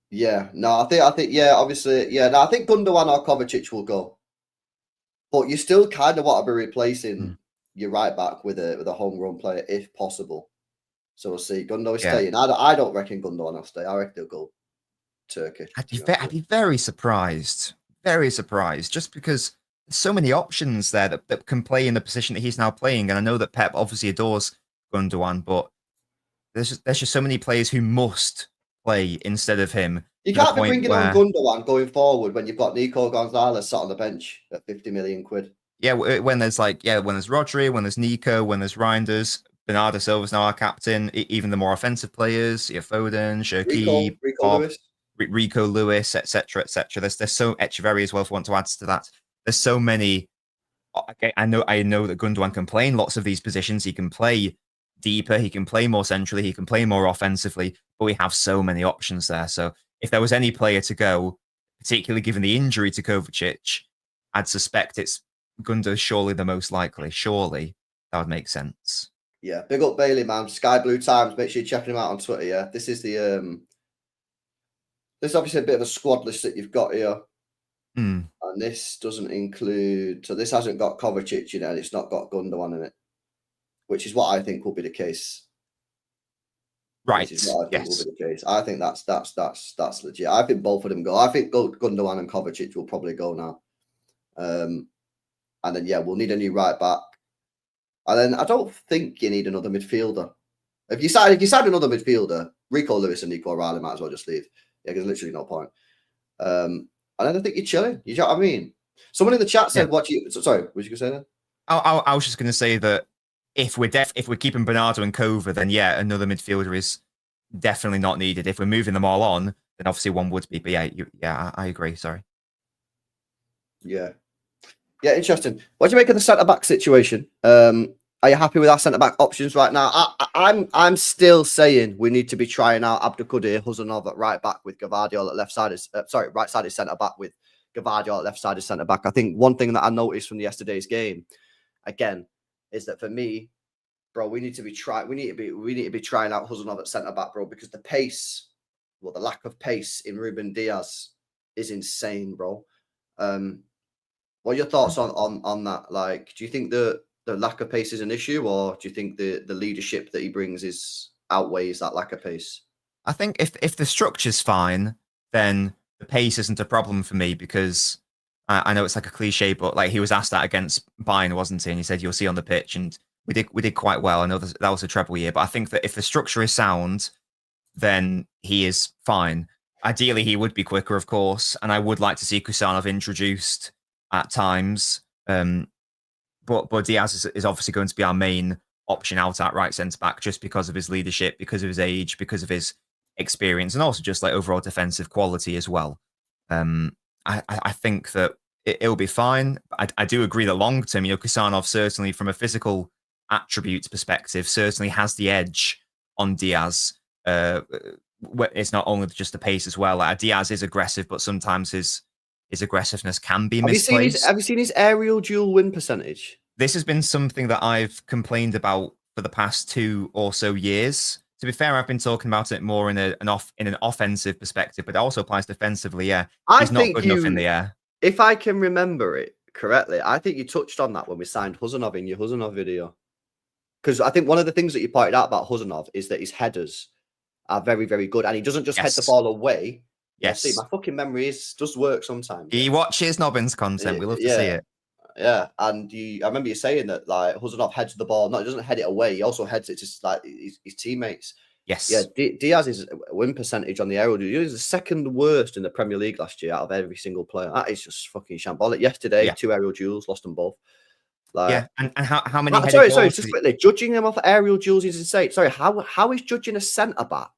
Yeah, no, I think, yeah, obviously, yeah. No, I think Gundogan or Kovacic will go, but you still kind of want to be replacing your right back with a homegrown player if possible. So we'll see. Gundogan is staying. I don't reckon Gundogan will stay. I reckon he'll go Turkish. I'd be very surprised, just because there's so many options there that can play in the position that he's now playing. And I know that Pep obviously adores Gundogan, but there's just so many players who must play instead of him. You can't be bringing on Gundogan going forward when you've got Nico Gonzalez sat on the bench at 50 million quid. Yeah, when there's Rodri, when there's Nico, when there's Reijnders, Bernardo Silva's now our captain. Even the more offensive players, Foden, Shirky, Rico Lewis, etc., etc. There's so Echeverry as well. If I want to add to that, there's so many. I know that Gundogan can play in lots of these positions. He can play deeper, he can play more centrally, he can play more offensively, but we have so many options there. So if there was any player to go, particularly given the injury to Kovacic, I'd suspect it's Gundogan surely the most likely. Surely that would make sense. Yeah, big up Bailey, man. Sky Blue Times. Make sure you're checking him out on Twitter. Yeah, this is the this is obviously a bit of a squad list that you've got here. And this doesn't include, so this hasn't got Kovacic in it, and it's not got Gundogan in it, which is what I think will be the case. Right. Which is what I think will be the case. I think that's legit. I think both of them go. I think Gundogan and Kovacic will probably go now. And then yeah, we'll need a new right back. And then I don't think you need another midfielder. If you sign another midfielder, Rico Lewis and Nico Riley might as well just leave. Yeah, there's literally no point. And then I think you're chilling. You know what I mean? Someone in the chat said, sorry, what was you going to say then? I was just going to say that if we're keeping Bernardo and Kova, then yeah, another midfielder is definitely not needed. If we're moving them all on, then obviously one would be. But yeah, I agree. Sorry. Yeah, interesting. What do you make of the centre back situation? Are you happy with our centre back options right now? I'm still saying we need to be trying out Abdulkadir Huzanov at right back with Gvardiol at left side. Right side is centre back with Gvardiol at left side is centre back. I think one thing that I noticed from yesterday's game, again, is that for me, bro, we need to be trying out Huzanov at centre back, bro, because the pace, the lack of pace in Ruben Diaz is insane, bro. What are your thoughts on that? Like, do you think the lack of pace is an issue, or do you think the leadership that he brings outweighs that lack of pace? I think if the structure's fine, then the pace isn't a problem for me, because I know it's like a cliche, but like he was asked that against Bayern, wasn't he? And he said, "You'll see on the pitch," and we did quite well. I know that was a treble year, but I think that if the structure is sound, then he is fine. Ideally, he would be quicker, of course, and I would like to see Kusanov introduced at times. But Diaz is obviously going to be our main option out at right centre back, just because of his leadership, because of his age, because of his experience, and also just like overall defensive quality as well. I think that it'll be fine. I do agree that long term, Kusanov certainly from a physical attributes perspective certainly has the edge on Diaz. it's not only just the pace as well. Like, Diaz is aggressive, but sometimes his aggressiveness can be Have misplaced. you seen his aerial duel win percentage? This has been something that I've complained about for the past 2 or so years. To be fair, I've been talking about it more in an offensive perspective, but it also applies defensively. Yeah, I he's not think good enough in the air. If I can remember it correctly, I think you touched on that when we signed Huzanov in your Huzanov video. Because I think one of the things that you pointed out about Huzanov is that his headers are very, very good, and he doesn't just head the ball away. Yes. See, my fucking memory does work sometimes. He watches Nobbins content. We love to see it. Yeah, and I remember you saying that like Huzanov heads the ball. No, he doesn't head it away. He also heads it to like his teammates. Yes. Yeah, Diaz's win percentage on the aerial duel is the second worst in the Premier League last year out of every single player. That is just fucking shambolic. Yesterday, 2 aerial duels, lost them both. Like, and how many? Sorry, just quickly, judging them off aerial duels is insane. Sorry, how is judging a centre back?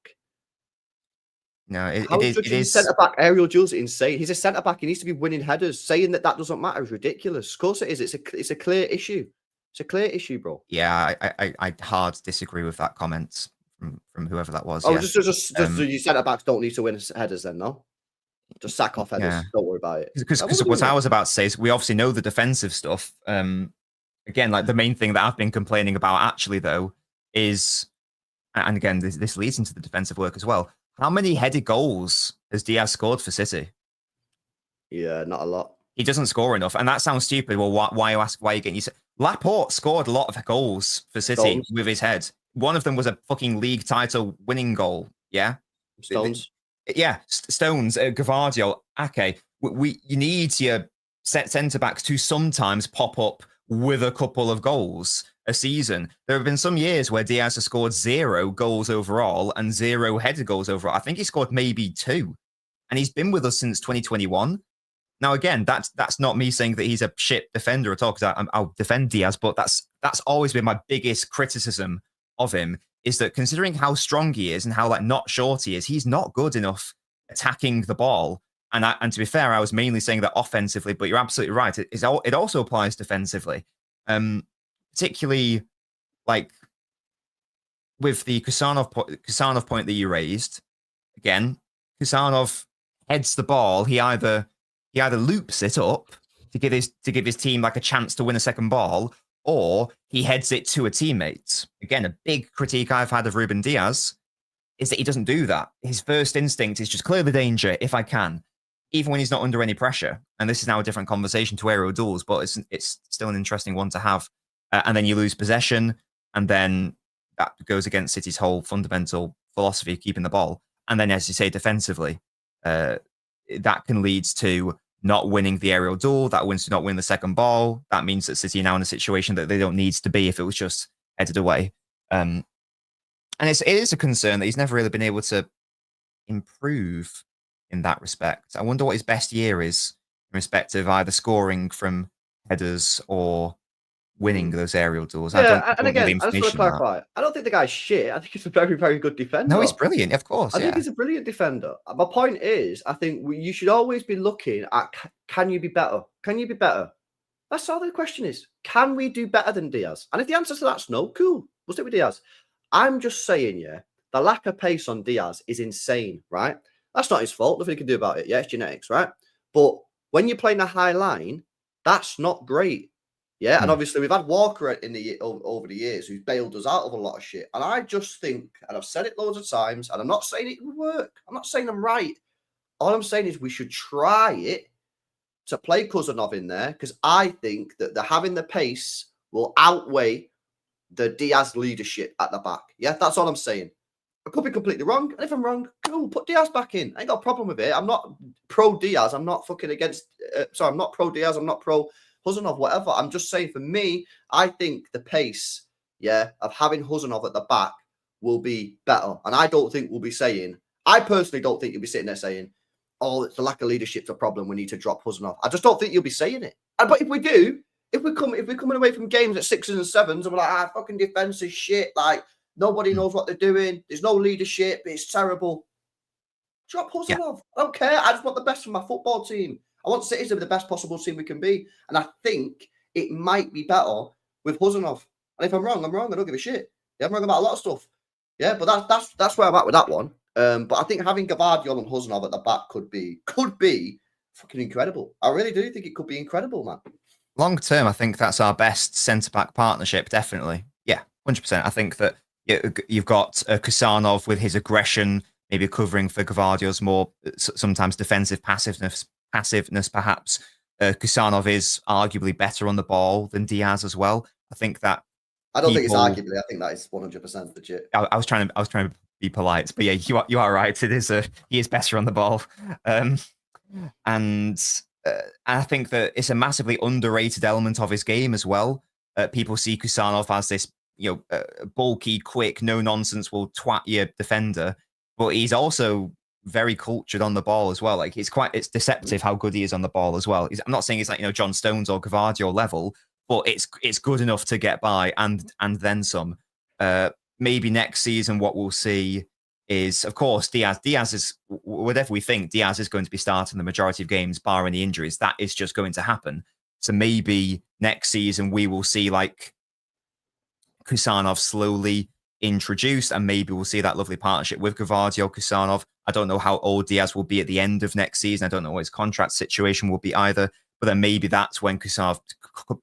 No, it is centre back aerial duels insane. He's a centre back. He needs to be winning headers. Saying that doesn't matter is ridiculous. Of course it is. It's a clear issue. It's a clear issue, bro. Yeah, I hard disagree with that comment from whoever that was. Oh, just you centre backs don't need to win headers then, no? Just sack off headers. Yeah. Don't worry about it. Because what I was about to say is we obviously know the defensive stuff. Again, like the main thing that I've been complaining about actually though is, and again this leads into the defensive work as well. How many headed goals has Diaz scored for City? Yeah, not a lot. He doesn't score enough, and that sounds stupid. Well, why are you getting? Laporte scored a lot of goals for City with his head. One of them was a fucking league title winning goal. Yeah, Stones. Yeah, Stones, Gavardio, Ake. You need your centre backs to sometimes pop up with a couple of goals a season. There have been some years where Diaz has scored 0 goals overall and 0 headed goals overall. I think he scored maybe 2, and he's been with us since 2021. Now, again, that's not me saying that he's a shit defender at all, because I'll defend Diaz, but that's always been my biggest criticism of him, is that considering how strong he is and how not short he is, he's not good enough attacking the ball. And to be fair, I was mainly saying that offensively, but you're absolutely right. It also applies defensively, particularly like with the Kusanov point that you raised. Again, Kusanov heads the ball. He either loops it up to give his team like a chance to win a second ball, or he heads it to a teammate. Again, a big critique I've had of Ruben Diaz is that he doesn't do that. His first instinct is just clear the danger if I can, even when he's not under any pressure. And this is now a different conversation to aerial duels, but it's still an interesting one to have. And then you lose possession, and then that goes against City's whole fundamental philosophy of keeping the ball. And then, as you say, defensively, that can lead to not winning the aerial duel. That wins to not win the second ball. That means that City are now in a situation that they don't need to be if it was just headed away. And it is a concern that he's never really been able to improve in that respect. I wonder what his best year is in respect of either scoring from headers or winning those aerial duels. Yeah, and again, I just want to clarify. I don't think the guy's shit. I think he's a very, very good defender. No, he's brilliant, of course. I think he's a brilliant defender. My point is, I think you should always be looking at, can you be better? Can you be better? That's all the question is. Can we do better than Diaz? And if the answer to that's no, cool. We'll stick with Diaz. I'm just saying, yeah, the lack of pace on Diaz is insane, right? That's not his fault. Nothing he can do about it. Yeah, it's genetics, right? But when you're playing a high line, that's not great. Yeah, and obviously we've had Walker over the years who's bailed us out of a lot of shit. And I just think, and I've said it loads of times, and I'm not saying it would work. I'm not saying I'm right. All I'm saying is we should try it to play Kusanov in there, because I think that having the pace will outweigh the Diaz leadership at the back. Yeah, that's all I'm saying. I could be completely wrong. And if I'm wrong, cool, put Diaz back in. I ain't got a problem with it. I'm not pro Diaz. I'm not fucking against. I'm not pro Diaz. I'm not pro Huzanov, whatever. I'm just saying, for me, I think the pace, of having Huzanov at the back will be better. And I don't think we'll be saying, I personally don't think you'll be sitting there saying, oh, it's the lack of leadership's a problem. We need to drop Huzanov. I just don't think you'll be saying it. But if we do, if we're coming away from games at 6s and 7s and we're like, fucking defense is shit, like nobody knows what they're doing, there's no leadership, it's terrible. Drop Huzanov. Yeah. I don't care. I just want the best for my football team. I want City to be the best possible team we can be. And I think it might be better with Huzanov. And if I'm wrong, I'm wrong. I don't give a shit. Yeah, I'm wrong about a lot of stuff. Yeah, but that's where I'm at with that one. But I think having Gavardiol and Huzanov at the back could be fucking incredible. I really do think it could be incredible, man. Long term, I think that's our best centre back partnership. Definitely, yeah, 100%. I think that you've got Kusanov with his aggression, maybe covering for Gavardiol's more sometimes defensive passiveness. Perhaps Kusanov is arguably better on the ball than Diaz as well. I think that I don't think it's arguably. I think that is 100% legit. I was trying to be polite, but yeah, you are right. It is he is better on the ball, and I think that it's a massively underrated element of his game as well. People see Kusanov as this bulky, quick, no nonsense, will twat your defender, but he's also very cultured on the ball as well. Like it's deceptive how good he is on the ball as well. I'm not saying he's like John Stones or Gavardio level, but it's good enough to get by and then some. Maybe next season, what we'll see is, of course, Diaz. Diaz is, whatever we think, Diaz is going to be starting the majority of games, barring the injuries. That is just going to happen. So maybe next season we will see like Kusanov slowly introduced, and maybe we'll see that lovely partnership with Gavardio, Kusanov. I don't know how old Diaz will be at the end of next season. I don't know what his contract situation will be either. But then maybe that's when Kusanov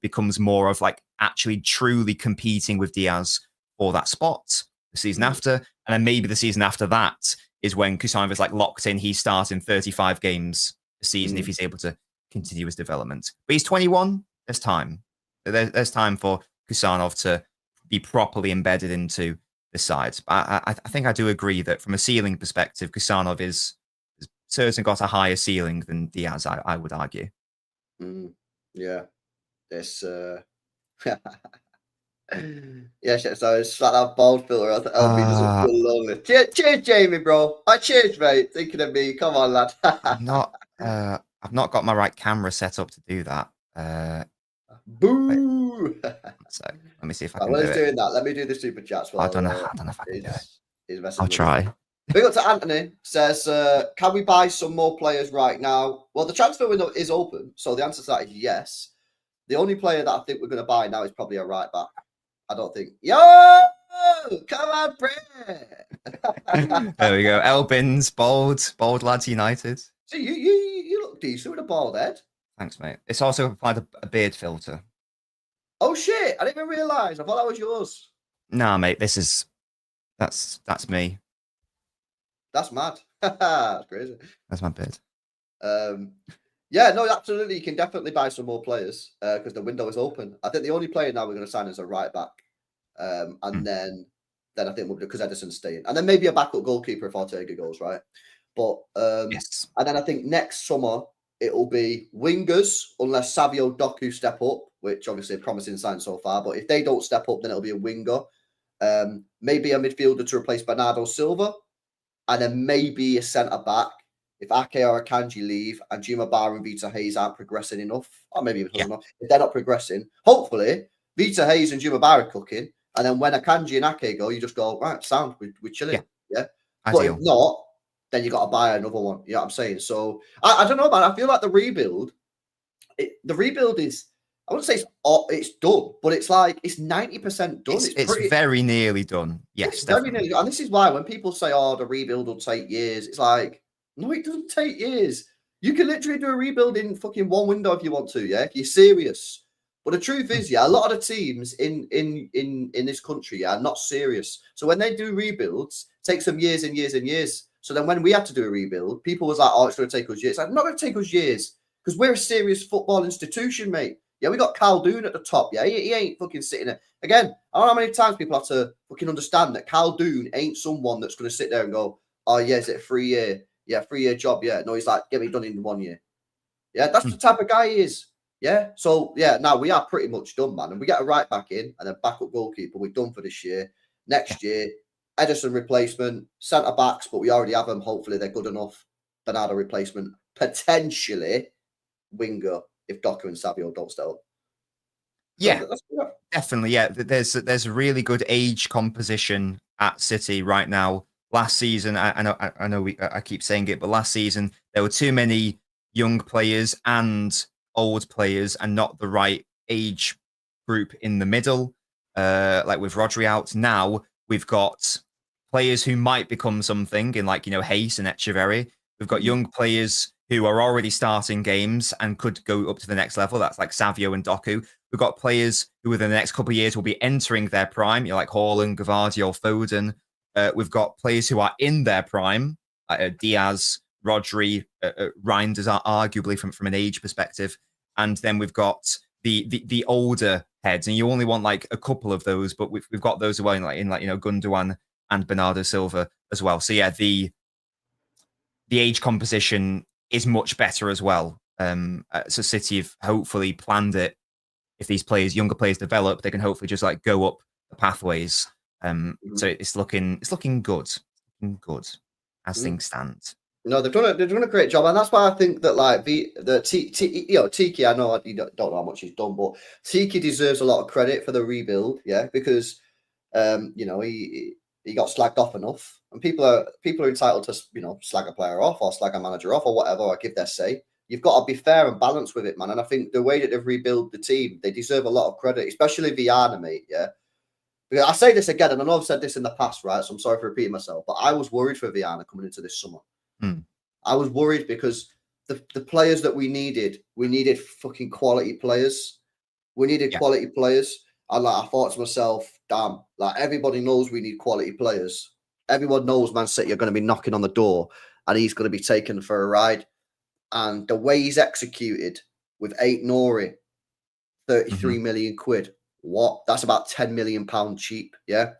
becomes more of like actually truly competing with Diaz for that spot the season after. And then maybe the season after that is when Kusanov is like locked in. He's starting 35 games a season if he's able to continue his development. But he's 21. There's time. There's time for Kusanov to be properly embedded into the side. I think I do agree that from a ceiling perspective, Kusanov has certainly got a higher ceiling than Diaz, I would argue. Yeah. It's yeah, so it's like that bald filter. LB doesn't feel lonely. Cheers, Jamie, bro. Cheers, mate. Thinking of me. Come on, lad. I've not got my right camera set up to do that. Boo! Let me see if I can do do it. Doing that. Let me do the super chats. I don't know if I can do it. I'll try. Big up to Anthony. Says, can we buy some more players right now? Well, the transfer window is open, so the answer to that is yes. The only player that I think we're going to buy now is probably a right back. I don't think. Yo, come on, Brett. There we go. Elbins, bold lads United. So you look decent with a bald head. Thanks, mate. It's also applied a beard filter. Oh shit! I didn't even realise. I thought that was yours. Nah, mate. That's me. That's mad. That's crazy. That's my beard. Yeah, no, absolutely. You can definitely buy some more players because the window is open. I think the only player now we're going to sign is a right back, and then I think we'll do because Ederson's staying, and then maybe a backup goalkeeper if Ortega goes, right. But yes, and then I think next summer it'll be wingers unless Savio, Doku step up, which obviously a promising sign so far. But if they don't step up, then it'll be a winger, maybe a midfielder to replace Bernardo Silva, and then maybe a centre back. If Ake or Akanji leave and Juma Bar and Vita Hayes aren't progressing enough, or maybe even enough, if they're not progressing, hopefully Vita Hayes and Juma Bar are cooking. And then when Akanji and Ake go, you just go, right, sound, we're chilling. Yeah. But if not, then you got to buy another one. You know what I'm saying? So I don't know, man. I feel like the rebuild is, I wouldn't say it's done, but it's like it's 90% done. It's very nearly done. Yes, it's very nearly done. And this is why when people say, oh, the rebuild will take years, it's like, no, it doesn't take years. You can literally do a rebuild in fucking one window if you want to, yeah, if you're serious. But the truth is, yeah, a lot of the teams in this country are not serious. So when they do rebuilds, it takes them years and years and years. So then when we had to do a rebuild, people was like, oh, it's going to take us years. It's like, not going to take us years because we're a serious football institution, mate. Yeah, we got Karl at the top. Yeah, he ain't fucking sitting there. Again, I don't know how many times people have to fucking understand that Karl ain't someone that's going to sit there and go, oh, yeah, is it a 3-year? Yeah, 3-year job. Yeah, no, he's like, get me done in 1 year. Yeah, that's the type of guy he is. Yeah, so yeah, now we are pretty much done, man. And we get a right back in and a backup goalkeeper. We're done for this year. Next year, Ederson replacement, centre backs, but we already have them. Hopefully, they're good enough. Bernardo replacement, potentially winger if Doku and Savio don't stay up. Yeah, definitely. Yeah, there's a really good age composition at City right now. Last season, I know I keep saying it, but last season there were too many young players and old players, and not the right age group in the middle. Like with Rodri out, now we've got players who might become something in like, Hayes and Echeverry. We've got young players who are already starting games and could go up to the next level. That's like Savio and Doku. We've got players who within the next couple of years will be entering their prime, like Haaland, Gvardiol, Foden. We've got players who are in their prime, Diaz, Rodri, Reijnders are arguably from an age perspective. And then we've got the older heads, and you only want like a couple of those, but we've got those as well in Gundogan and Bernardo Silva as well. So yeah, the age composition is much better as well. So City have hopefully planned it. If these younger players develop, they can hopefully just like go up the pathways. So it's looking good, as things stand. No, they've done a great job, and that's why I think that like Tiki. I know you don't know how much he's done, but Tiki deserves a lot of credit for the rebuild. Yeah, because he got slagged off enough, and people are entitled to slag a player off or slag a manager off or whatever, or give their say. You've got to be fair and balanced with it, man. And I think the way that they've rebuilt the team, they deserve a lot of credit, especially Viana, mate. Yeah. Because I say this again, and I know I've said this in the past, right? So I'm sorry for repeating myself, but I was worried for Viana coming into this summer. I was worried because the players that we needed fucking quality players. We needed quality players. And I thought to myself, damn, like everybody knows we need quality players. Everyone knows Man City are going to be knocking on the door and he's going to be taken for a ride. And the way he's executed with 8 Nori, 33 million quid. What? That's about 10 million pound cheap. Yeah.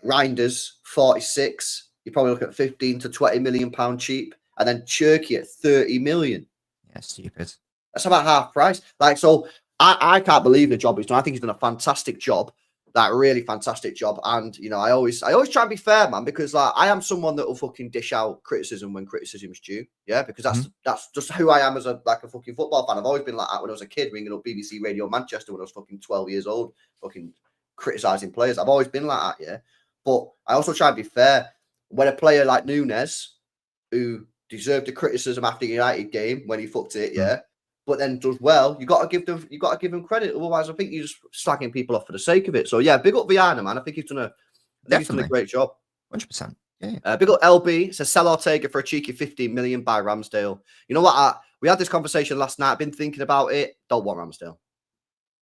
Reijnders, 46. You probably look at 15 to 20 million pound cheap. And then Turkey at 30 million. Yeah, stupid. That's about half price. Like, so I can't believe the job he's done. I think he's done a fantastic job. Like, really fantastic job. And, I always try and be fair, man, because like I am someone that will fucking dish out criticism when criticism's due. Yeah, because that's just who I am as a fucking football fan. I've always been like that when I was a kid, ringing up BBC Radio Manchester when I was fucking 12 years old, fucking criticising players. I've always been like that, yeah. But I also try and be fair. When a player like Nunes, who deserved the criticism after the United game when he fucked it, yeah, but then does well, you got to give him credit. Otherwise, I think you're just slagging people off for the sake of it. So yeah, big up Viana, man. I think he's done a great job. 100%. Yeah. Big up LB. Says sell Ortega for a cheeky 15 million by Ramsdale. You know what? We had this conversation last night. I've been thinking about it. Don't want Ramsdale.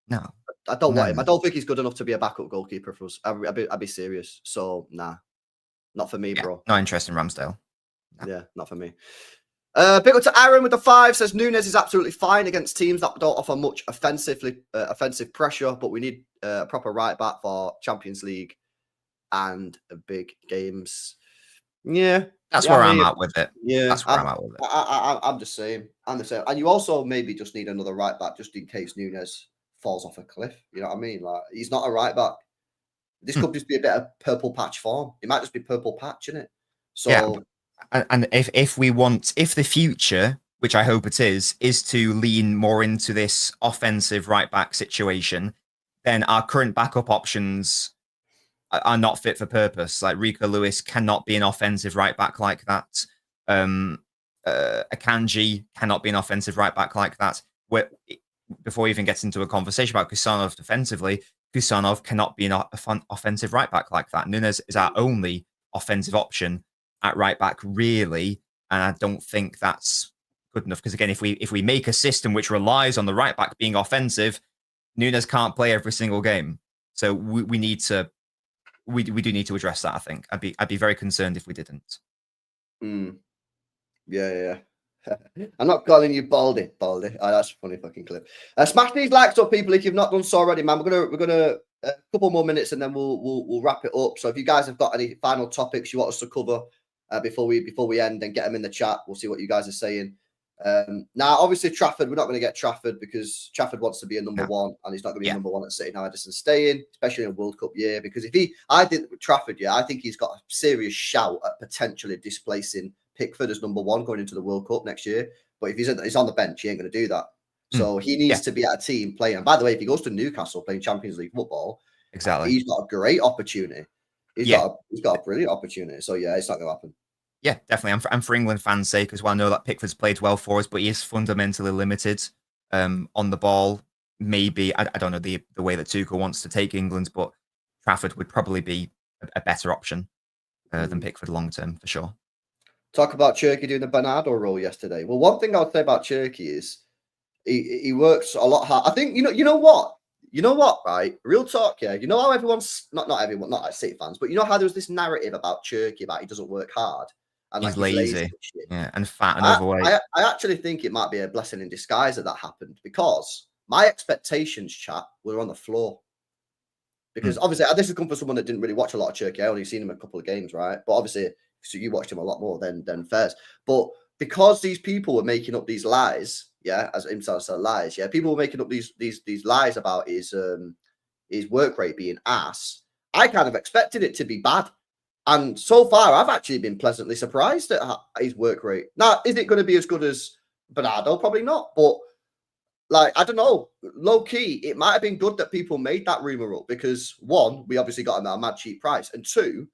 No, I don't want him. I don't think he's good enough to be a backup goalkeeper for us. I'd be serious. So nah, not for me, bro. Not interested in Ramsdale. No. Yeah, not for me. Big up to Aaron with the 5, says Nunes is absolutely fine against teams that don't offer much offensive pressure, but we need a proper right back for Champions League and big games. Yeah, that's where I'm at with it. Yeah, that's where I'm at with it. I'm the same. I'm the same. And you also maybe just need another right back just in case Nunes falls off a cliff. You know what I mean? Like, he's not a right back. This could just be a bit of purple patch form. It might just be purple patch, innit? So. Yeah. And if the future, which I hope it is to lean more into this offensive right back situation, then our current backup options are not fit for purpose. Like Rico Lewis cannot be an offensive right back like that. Akanji cannot be an offensive right back like that. Before we even get into a conversation about Kusanov defensively, Kusanov cannot be an offensive right back like that. Nunes is our only offensive option at right back, really, and I don't think that's good enough. Because again, if we make a system which relies on the right back being offensive, Nunes can't play every single game. So we do need to address that. I think I'd be very concerned if we didn't. Yeah. I'm not calling you Baldy. Oh, that's a funny fucking clip. Smash these likes up, people, if you've not done so already, man. We're gonna a couple more minutes and then we'll wrap it up. So if you guys have got any final topics you want us to cover before we end, then get them in the chat. We'll see what you guys are saying. Now, obviously, Trafford, we're not going to get Trafford because Trafford wants to be a number one, and he's not going to be a number one at City now. Edison staying, especially in a World Cup year, because I think with Trafford, I think he's got a serious shout at potentially displacing Pickford as number one going into the World Cup next year. But if he's on the bench, he ain't going to do that. So he needs to be at a team playing. And by the way, if he goes to Newcastle playing Champions League football, exactly, he's got a great opportunity. He's got a brilliant opportunity. So yeah, it's not going to happen. Yeah, definitely. I'm for England fans' sake as well. I know that Pickford's played well for us, but he is fundamentally limited on the ball. Maybe I don't know the way that Tuchel wants to take England, but Trafford would probably be a better option than pick for the long term for sure. Talk about Cherky doing the Bernardo role yesterday. Well, one thing I would say about Cherky is he works a lot hard. I think you know what, right? Real talk, yeah. You know how everyone's not everyone, not like City fans, but you know how there was this narrative about Cherky about he doesn't work hard and He's like he's lazy lazy, and shit. yeah, and fat and overweight. I actually think it might be a blessing in disguise that happened because my expectations, chat, were on the floor. Because obviously, this has come from someone that didn't really watch a lot of Cherky. I only seen him a couple of games, right? But obviously, so you watched him a lot more than Fairs. But because these people were making up these lies, yeah, as himself said, lies, yeah, people were making up these lies about his work rate being ass. I kind of expected it to be bad, and so far, I've actually been pleasantly surprised at his work rate. Now, is it going to be as good as Bernardo? Probably not, but. Like, I don't know, low key, it might have been good that people made that rumor up because one, we obviously got him at a mad cheap price, and two,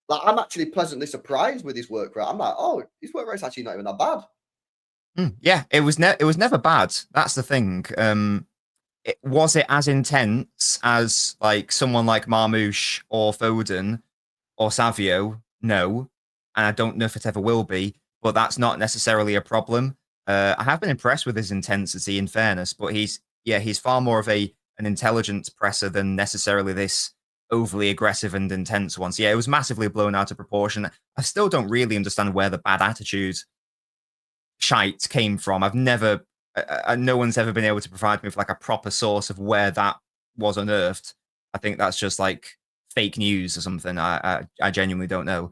like I'm actually pleasantly surprised with his work rate. I'm like, oh, his work rate's actually not even that bad. Yeah, it was never bad. That's the thing. Was it as intense as like someone like Marmoush or Foden or Savio? No, and I don't know if it ever will be. But that's not necessarily a problem. I have been impressed with his intensity, in fairness, but he's far more of an intelligent presser than necessarily this overly aggressive and intense one. So yeah, it was massively blown out of proportion. I still don't really understand where the bad attitude shite came from. I've never, no one's ever been able to provide me with like a proper source of where that was unearthed. I think that's just like fake news or something. I genuinely don't know.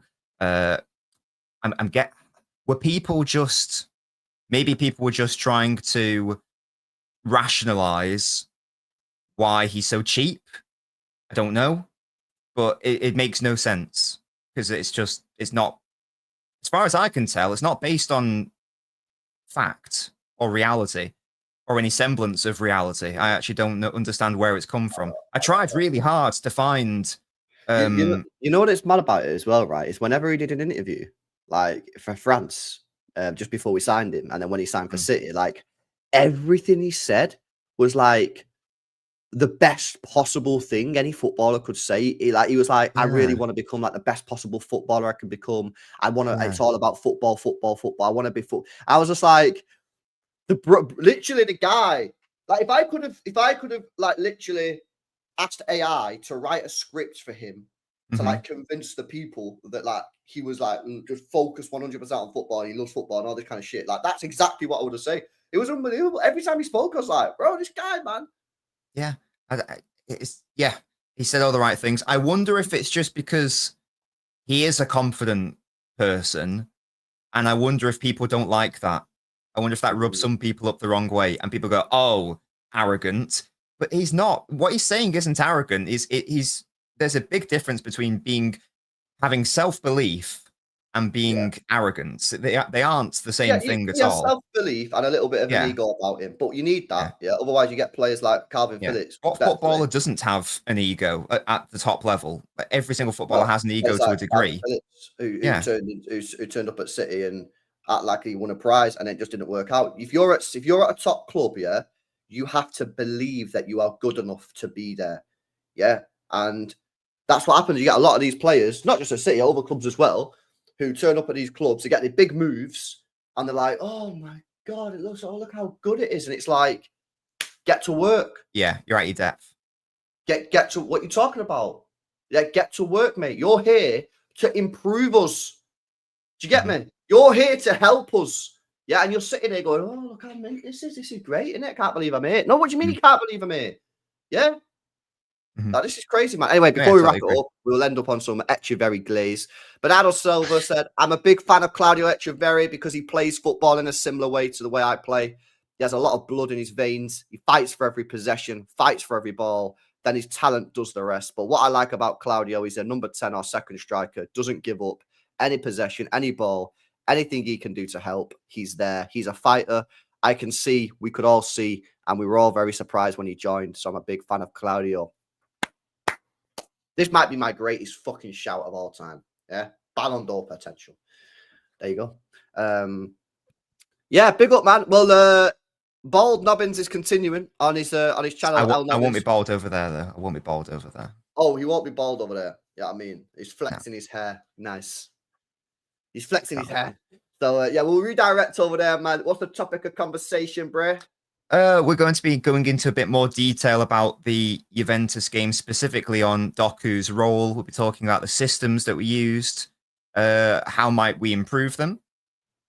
Were people just... Maybe people were just trying to rationalize why he's so cheap. I don't know. But it makes no sense because it's not, as far as I can tell, it's not based on fact or reality or any semblance of reality. I actually don't understand where it's come from. I tried really hard to find... You know what it's mad about it as well, right? Is whenever he did an interview, like for France, just before we signed him, and then when he signed for City, like everything he said was like the best possible thing any footballer could say. He was like, I really want to become like the best possible footballer I can become. I want to. It's all about football. I want to be I was just like, literally the guy. Like if I could have like literally asked AI to write a script for him to like convince the people that like he was like just focus 100% on football and he loves football and all this kind of shit. Like that's exactly what I would have said. It was unbelievable. Every time he spoke, I was like, bro, this guy, man. Yeah. He said all the right things. I wonder if it's just because he is a confident person, and I wonder if people don't like that. I wonder if that rubs some people up the wrong way, and people go, "Oh, arrogant." But he's not. What he's saying isn't arrogant. There's a big difference between having self-belief and being arrogant. They aren't the same thing at all. Self-belief and a little bit of an ego about him, but you need that. Yeah. Otherwise, you get players like Calvin Phillips. What footballer doesn't have an ego at the top level? Like, every single footballer has an ego to a degree. Phillips, who turned up at City and act like he won a prize, and it just didn't work out. If you're at a top club, you have to believe that you are good enough to be there. Yeah, and that's what happens. You get a lot of these players, not just at City, other clubs as well, who turn up at these clubs to get the big moves, and they're like, "Oh my god, look how good it is," and it's like, get to work. Yeah, you're at your depth. Get to what you're talking about. Yeah, get to work, mate. You're here to improve us. Do you get me? You're here to help us. Yeah, and you're sitting there going, "Oh, look how mint this is. This is great, isn't it? I can't believe I'm here." No, what do you mean you can't believe I'm here? Yeah. This is crazy, man. Anyway, before we wrap it up, we'll end up on some Echeverri glaze. Bernardo Silva said, I'm a big fan of Claudio Echeverri because he plays football in a similar way to the way I play. He has a lot of blood in his veins. He fights for every possession, fights for every ball. Then his talent does the rest. But what I like about Claudio is a number 10 or second striker, doesn't give up any possession, any ball, anything he can do to help. He's there. He's a fighter. We could all see, and we were all very surprised when he joined. So I'm a big fan of Claudio. This might be my greatest fucking shout of all time. Yeah. Ballon d'Or potential. There you go. Yeah, big up, man. Well, Bald Nobbins is continuing on his channel. I won't be bald over there, though. I won't be bald over there. Oh, he won't be bald over there. Yeah, I mean, he's flexing his hair. Nice. He's flexing his hair. So, yeah, we'll redirect over there, man. What's the topic of conversation, Bray? We're going to be going into a bit more detail about the Juventus game, specifically on Doku's role. We'll be talking about the systems that we used. How might we improve them?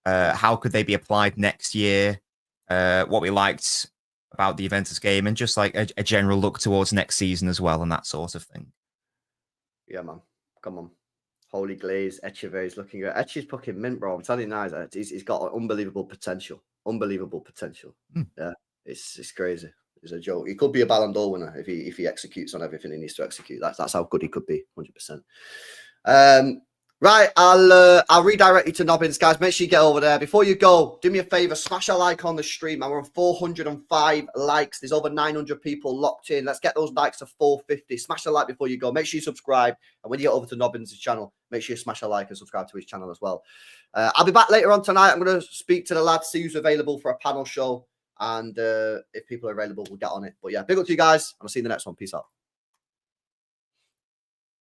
How could they be applied next year? What we liked about the Juventus game, and just like a general look towards next season as well, and that sort of thing. Yeah, man. Come on. Holy Glaze, Echeverry's looking good. Eche's fucking mint, bro. I'm telling you now, he's got unbelievable potential. Unbelievable potential. Yeah, it's crazy. It's a joke. He could be a Ballon d'Or winner if he executes on everything he needs to execute. That's how good he could be, 100%. Right, I'll redirect you to Nobbins, guys. Make sure you get over there. Before you go, do me a favor, smash a like on the stream, man. We're on 405 likes. There's over 900 people locked in. Let's get those likes to 450. Smash a like before you go. Make sure you subscribe. And when you get over to Nobbins' channel, make sure you smash a like and subscribe to his channel as well. I'll be back later on tonight. I'm going to speak to the lads, see who's available for a panel show. And if people are available, we'll get on it. But yeah, big up to you guys. And I'll see you in the next one. Peace out.